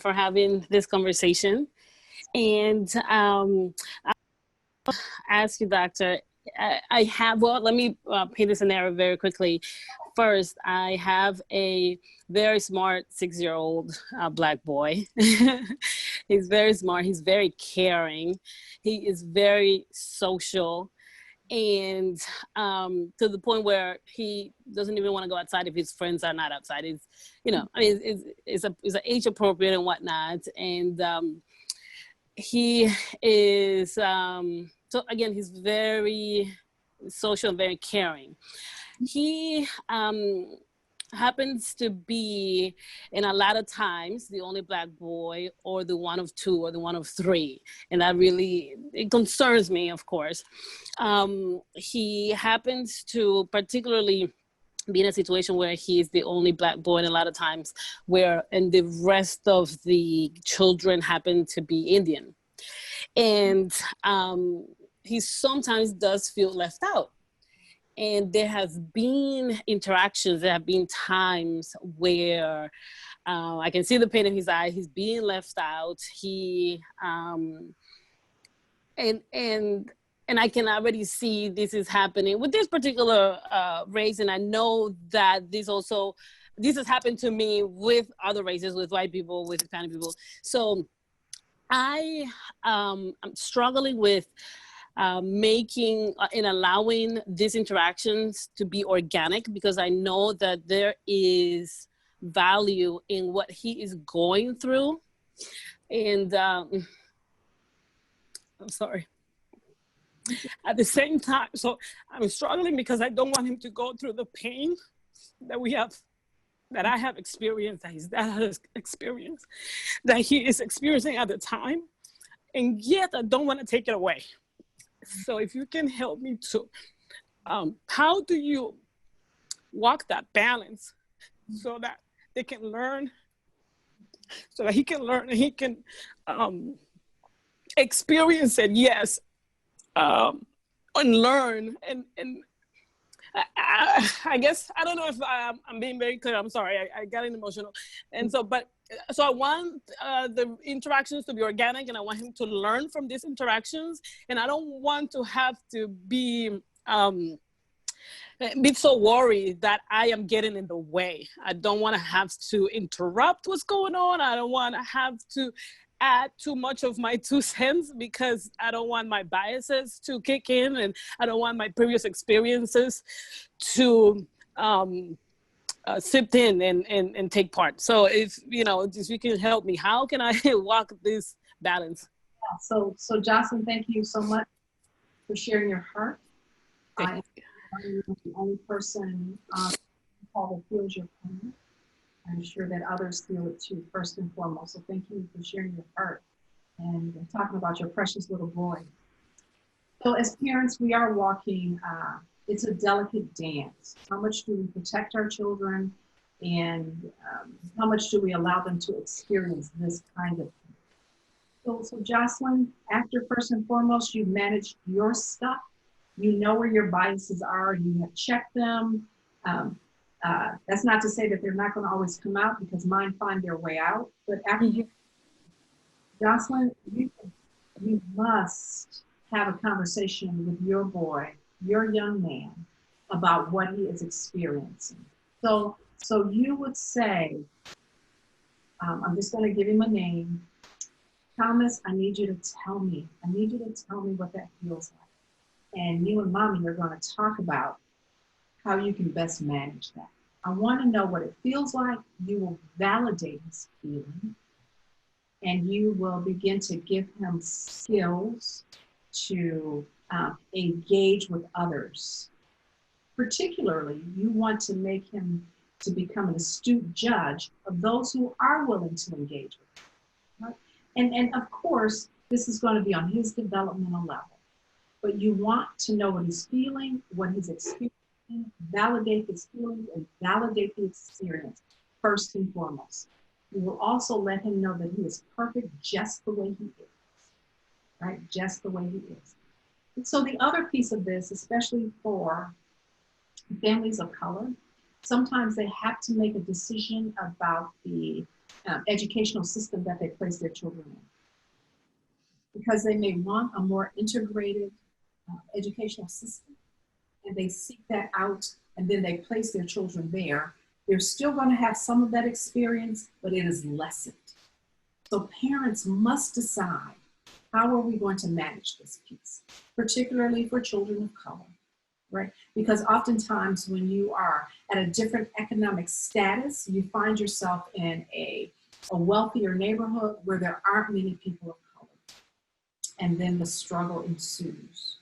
for having this conversation. And I'll ask you, Doctor, I have, well, let me paint a scenario very quickly. First, I have a very smart 6-year-old Black boy. He's very smart. He's very caring. He is very social. And to the point where he doesn't even want to go outside if his friends are not outside. It's, you know, I mean, it's age appropriate and whatnot. And he is, so again, he's very social and very caring. He happens to be, in a lot of times, the only Black boy or the one of two or the one of three. And that really, it concerns me, of course. He happens to particularly be in a situation where he's the only Black boy, and a lot of times and the rest of the children happen to be Indian. And he sometimes does feel left out. And there has been interactions, there have been times where I can see the pain in his eye, he's being left out. He, and I can already see this is happening with this particular race. And I know that this has happened to me with other races, with white people, with Hispanic people. So I'm struggling with making and allowing these interactions to be organic, because I know that there is value in what he is going through. And I'm sorry. At the same time, so I'm struggling because I don't want him to go through the pain that I have experienced, that his dad has experienced, that he is experiencing at the time. And yet I don't want to take it away. So if you can help me to, how do you walk that balance so that they can learn, so that he can learn and he can experience it, yes, and learn. And I guess, I don't know if I'm being very clear. I'm sorry. I got emotional. And so, so I want the interactions to be organic, and I want him to learn from these interactions. And I don't want to have to be so worried that I am getting in the way. I don't want to have to interrupt what's going on. I don't want to have to add too much of my 2 cents, because I don't want my biases to kick in, and I don't want my previous experiences to sit in and take part. So if you can help me, how can I walk this balance? So Jocelyn, thank you so much for sharing your heart. I am the only person that feels your pain. I'm sure that others feel it too, first and foremost. So thank you for sharing your heart and talking about your precious little boy. So as parents, we are walking, it's a delicate dance. How much do we protect our children, and how much do we allow them to experience this kind of thing? So Jocelyn, after first and foremost, you've managed your stuff. You know where your biases are. You have checked them. That's not to say that they're not going to always come out, because mine find their way out. But after you, Jocelyn, you must have a conversation with your boy, your young man, about what he is experiencing. So you would say, I'm just going to give him a name. Thomas, I need you to tell me. I need you to tell me what that feels like. And you and mommy are going to talk about how you can best manage that. I want to know what it feels like. You will validate his feeling, and you will begin to give him skills to engage with others. Particularly, you want to make him to become an astute judge of those who are willing to engage with him. Right? And of course, this is going to be on his developmental level. But you want to know what he's feeling, what he's experiencing, validate his feelings, and validate the experience first and foremost. You will also let him know that he is perfect just the way he is, right? Just the way he is. And so the other piece of this, especially for families of color, sometimes they have to make a decision about the educational system that they place their children in, because they may want a more integrated educational system, and they seek that out, and then they place their children there. They're still going to have some of that experience, but it is lessened. So parents must decide, how are we going to manage this piece, particularly for children of color, right? Because oftentimes when you are at a different economic status, you find yourself in a wealthier neighborhood where there aren't many people of color, and then the struggle ensues.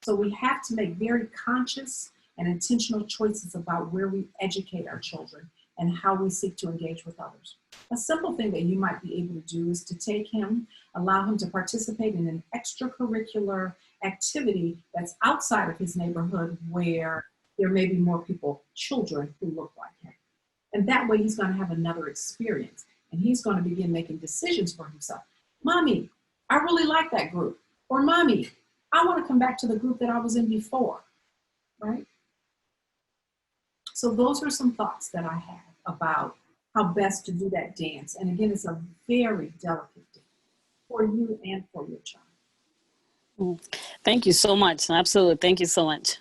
So we have to make very conscious and intentional choices about where we educate our children and how we seek to engage with others. A simple thing that you might be able to do is to take him, allow him to participate in an extracurricular activity that's outside of his neighborhood, where there may be more people, children who look like him. And that way he's going to have another experience, and he's going to begin making decisions for himself. Mommy, I really like that group. Or mommy, I want to come back to the group that I was in before, right? So those are some thoughts that I have about how best to do that dance. And again, it's a very delicate dance for you and for your child. Thank you so much. Absolutely. Thank you so much.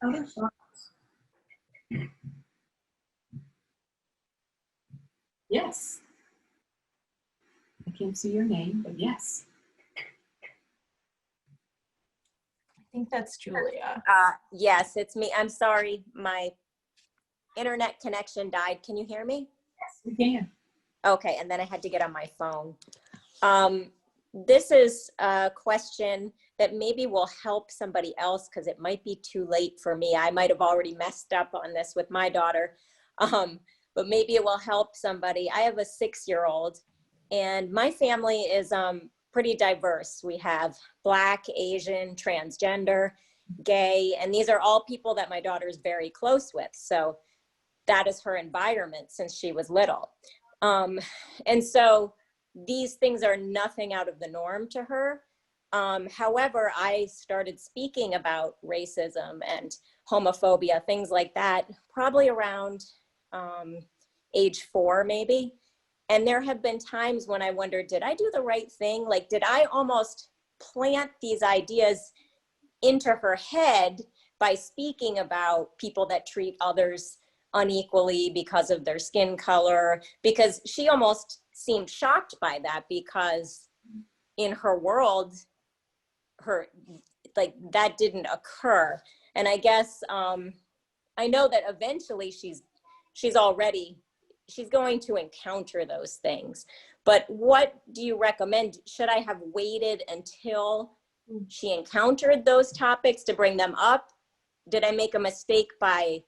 Other thoughts? Yes. I can't see your name, but yes. I think that's Julia. Yes, it's me. I'm sorry, my internet connection died. Can you hear me? Yes, we can. Okay, and then I had to get on my phone. This is a question that maybe will help somebody else, because it might be too late for me. I might have already messed up on this with my daughter, but maybe it will help somebody. I have a 6-year-old, and my family is pretty diverse. We have Black, Asian, transgender, gay, and these are all people that my daughter is very close with. So that is her environment since she was little. And so these things are nothing out of the norm to her. However, I started speaking about racism and homophobia, things like that, probably around age 4, maybe. And there have been times when I wondered, did I do the right thing? Like, did I almost plant these ideas into her head by speaking about people that treat others unequally because of their skin color? Because she almost seemed shocked by that, because in her world, like, that didn't occur. And I guess I know that eventually she's going to encounter those things. But what do you recommend? Should I have waited until she encountered those topics to bring them up? Did I make a mistake by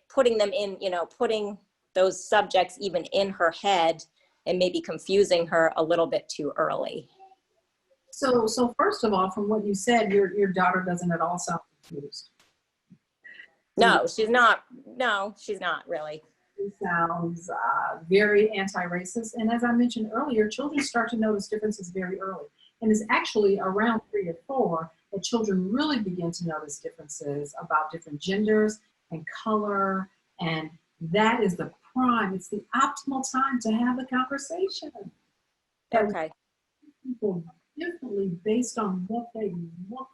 putting them in, putting those subjects even in her head and maybe confusing her a little bit too early? So first of all, from what you said, your daughter doesn't at all sound confused. No, she's not. No, she's not really. It sounds very anti-racist. And as I mentioned earlier, children start to notice differences very early. And it's actually around 3 or 4 that children really begin to notice differences about different genders and color. And that is the prime, it's the optimal time to have the conversation. Okay. People differently based on what they look like.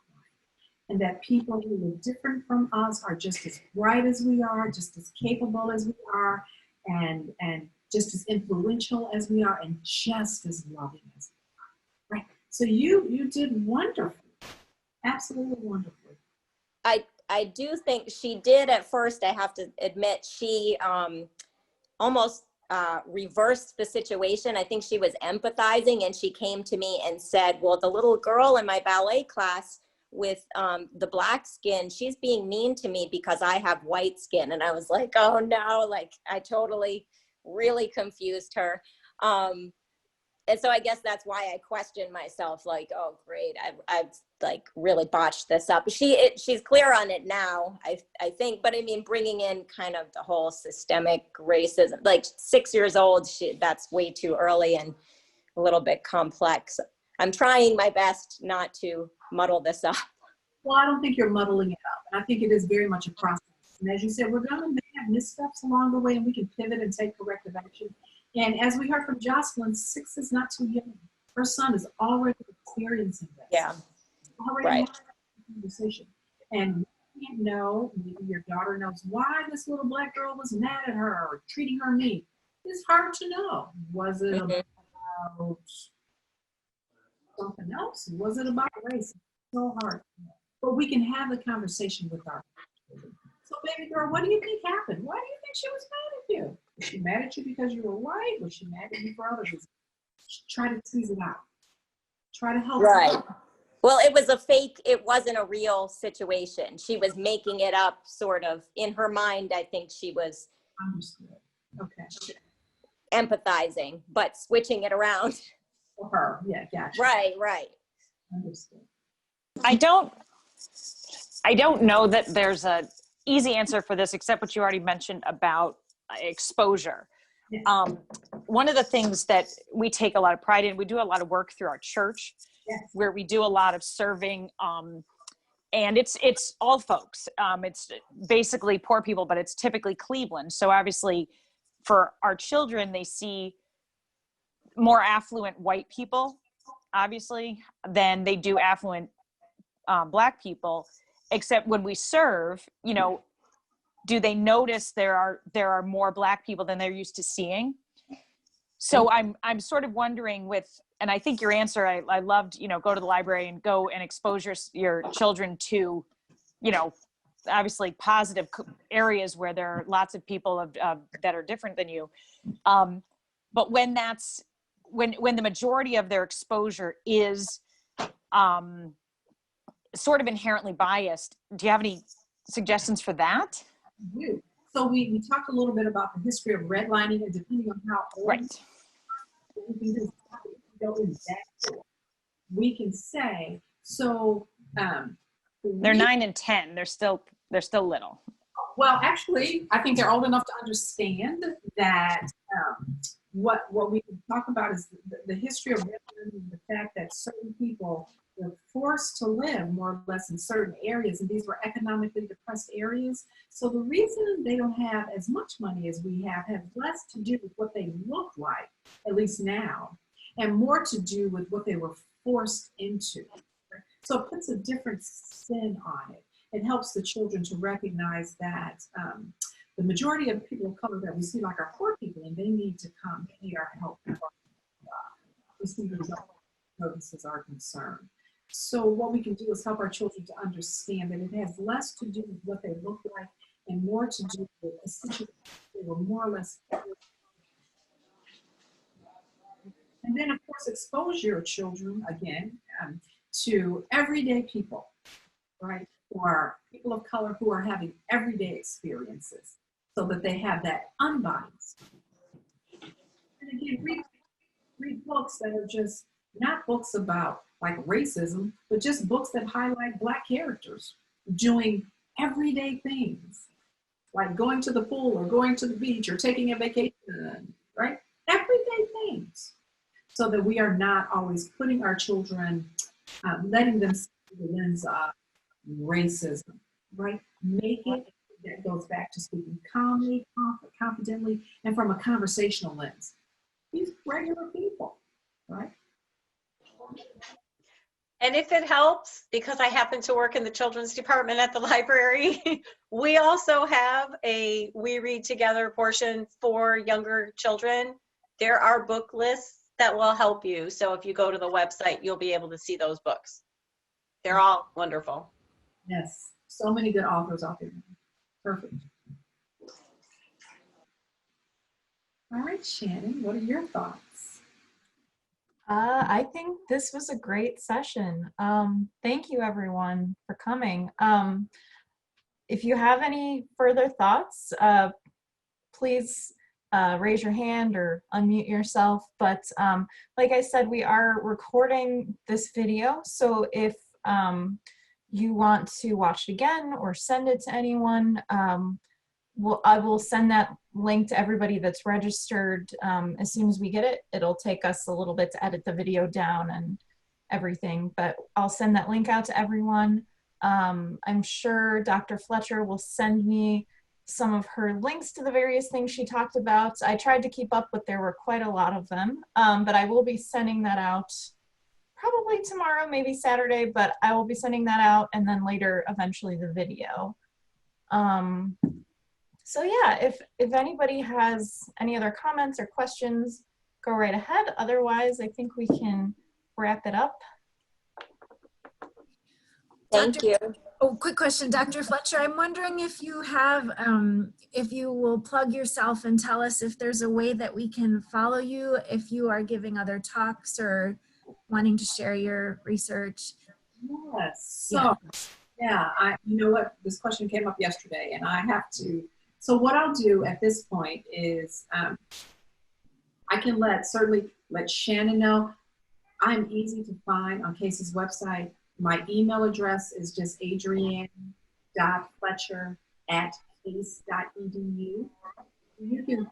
And that people who are different from us are just as bright as we are, just as capable as we are, and just as influential as we are, and just as loving as we are. Right. So you did wonderfully. Absolutely wonderfully. I do think she did at first, I have to admit, she almost reversed the situation. I think she was empathizing, and she came to me and said, well, the little girl in my ballet class with the black skin, she's being mean to me because I have white skin. And I was like, oh no, like, I totally really confused her. And so I guess that's why I questioned myself, like, oh great, I've like really botched this up. She's clear on it now, I think, but I mean, bringing in kind of the whole systemic racism, like 6 years old, that's way too early and a little bit complex. I'm trying my best not to muddle this up. Well, I don't think you're muddling it up. And I think it is very much a process. And as you said, we're going to have missteps along the way, and we can pivot and take corrective action. And as we heard from Jocelyn, 6 is not too young. Her son is already experiencing this. Yeah. Already Right. having a conversation. And you can't know, maybe your daughter knows why this little black girl was mad at her or treating her mean. It's hard to know. Was it about something else? Was it about race? It's so hard to know. But we can have the conversation with our children. So baby girl, what do you think happened? Why do you think she was mad at you? Was she mad at you because you were white? Was she mad at you for other reasons? Try to tease it out. Try to help. Right. Well, it was a fake, it wasn't a real situation. She was making it up, sort of, in her mind. I think she was Understood. Okay. empathizing, but switching it around. For her, yeah, gotcha. Right. Understood. I don't know that there's a easy answer for this, except what you already mentioned about exposure. Yes. One of the things that we take a lot of pride in, we do a lot of work through our church, Yes. where we do a lot of serving, and it's all folks. It's basically poor people, but it's typically Cleveland. So obviously for our children, they see more affluent white people, obviously, than they do affluent Black people. Except when we serve, do they notice there are more Black people than they're used to seeing? So I'm sort of wondering and I think your answer, I loved, go to the library and go and expose your children to, obviously positive areas where there are lots of people that are different than you. But when the majority of their exposure is sort of inherently biased, do you have any suggestions for that? So we talked a little bit about the history of redlining, and depending on how old, Right. We can say, so They're 9 and 10. They're still little. well, actually, I think they're old enough to understand that what we can talk about is the history of redlining, the fact that certain people were forced to live more or less in certain areas, and these were economically depressed areas. So the reason they don't have as much money as we have has less to do with what they look like, at least now, and more to do with what they were forced into. So it puts a different spin on it. It helps the children to recognize that the majority of people of color that we see, like our poor people, and they need to come, they need our help. We see these services are concerned. So what we can do is help our children to understand that it has less to do with what they look like and more to do with a situation they were more or less. And then, of course, expose your children, again, to everyday people, right? Who are people of color who are having everyday experiences so that they have that unbiased. And again, read books that are just not books about like racism, but just books that highlight Black characters doing everyday things, like going to the pool or going to the beach or taking a vacation, right? Everyday things. So that we are not always putting our children, letting them see the lens of racism, right? Make it, that goes back to speaking calmly, confidently, and from a conversational lens. These regular people, right? And if it helps, because I happen to work in the children's department at the library, we also have a We Read Together portion for younger children. There are book lists that will help you. So if you go to the website, you'll be able to see those books. They're all wonderful. Yes, so many good authors out there. Perfect. All right, Shannon, what are your thoughts? I think this was a great session. Thank you everyone for coming. If you have any further thoughts, please raise your hand or unmute yourself. But like I said, we are recording this video. So if you want to watch it again or send it to anyone, I will send that link to everybody that's registered. As soon as we get it, it'll take us a little bit to edit the video down and everything, but I'll send that link out to everyone. I'm sure Dr. Fletcher will send me some of her links to the various things she talked about. I tried to keep up, but there were quite a lot of them. But I will be sending that out probably tomorrow, maybe Saturday, but I will be sending that out, and then later, eventually, the video. So yeah, if anybody has any other comments or questions, go right ahead. Otherwise, I think we can wrap it up. Thank you. Oh, quick question, Dr. Fletcher. I'm wondering if you have, if you will plug yourself and tell us if there's a way that we can follow you, if you are giving other talks or wanting to share your research. Yes. So, yeah, you know what? This question came up yesterday, and I have to. So what I'll do at this point is I can certainly let Shannon know. I'm easy to find on CASE's website. My email address is just adrianne.fletcher@case.edu. You can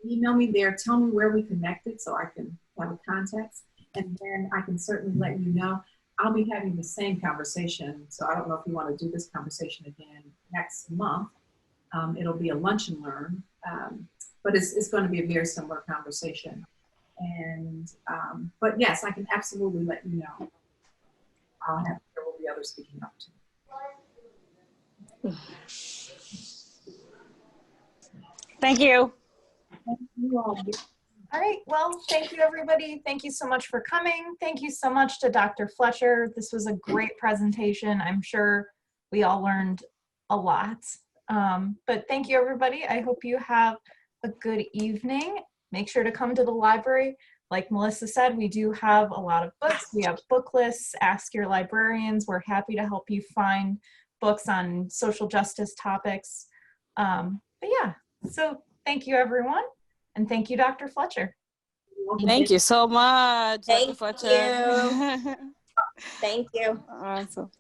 email me there, tell me where we connected so I can have a context, and then I can certainly let you know. I'll be having the same conversation, so I don't know if you want to do this conversation again next month. It'll be a lunch and learn, but it's going to be a very similar conversation. And, but yes, I can absolutely let you know. There will be others speaking up too. Thank you. Thank you all. All right, well, thank you everybody. Thank you so much for coming. Thank you so much to Dr. Fletcher. This was a great presentation. I'm sure we all learned a lot. But thank you everybody. I hope you have a good evening. Make sure to come to the library. Like Melissa said, we do have a lot of books. We have book lists. Ask your librarians. We're happy to help you find books on social justice topics. But yeah, so thank you everyone. And thank you, Dr. Fletcher. Thank you so much, Dr. Thank Fletcher. you. Thank you. Awesome.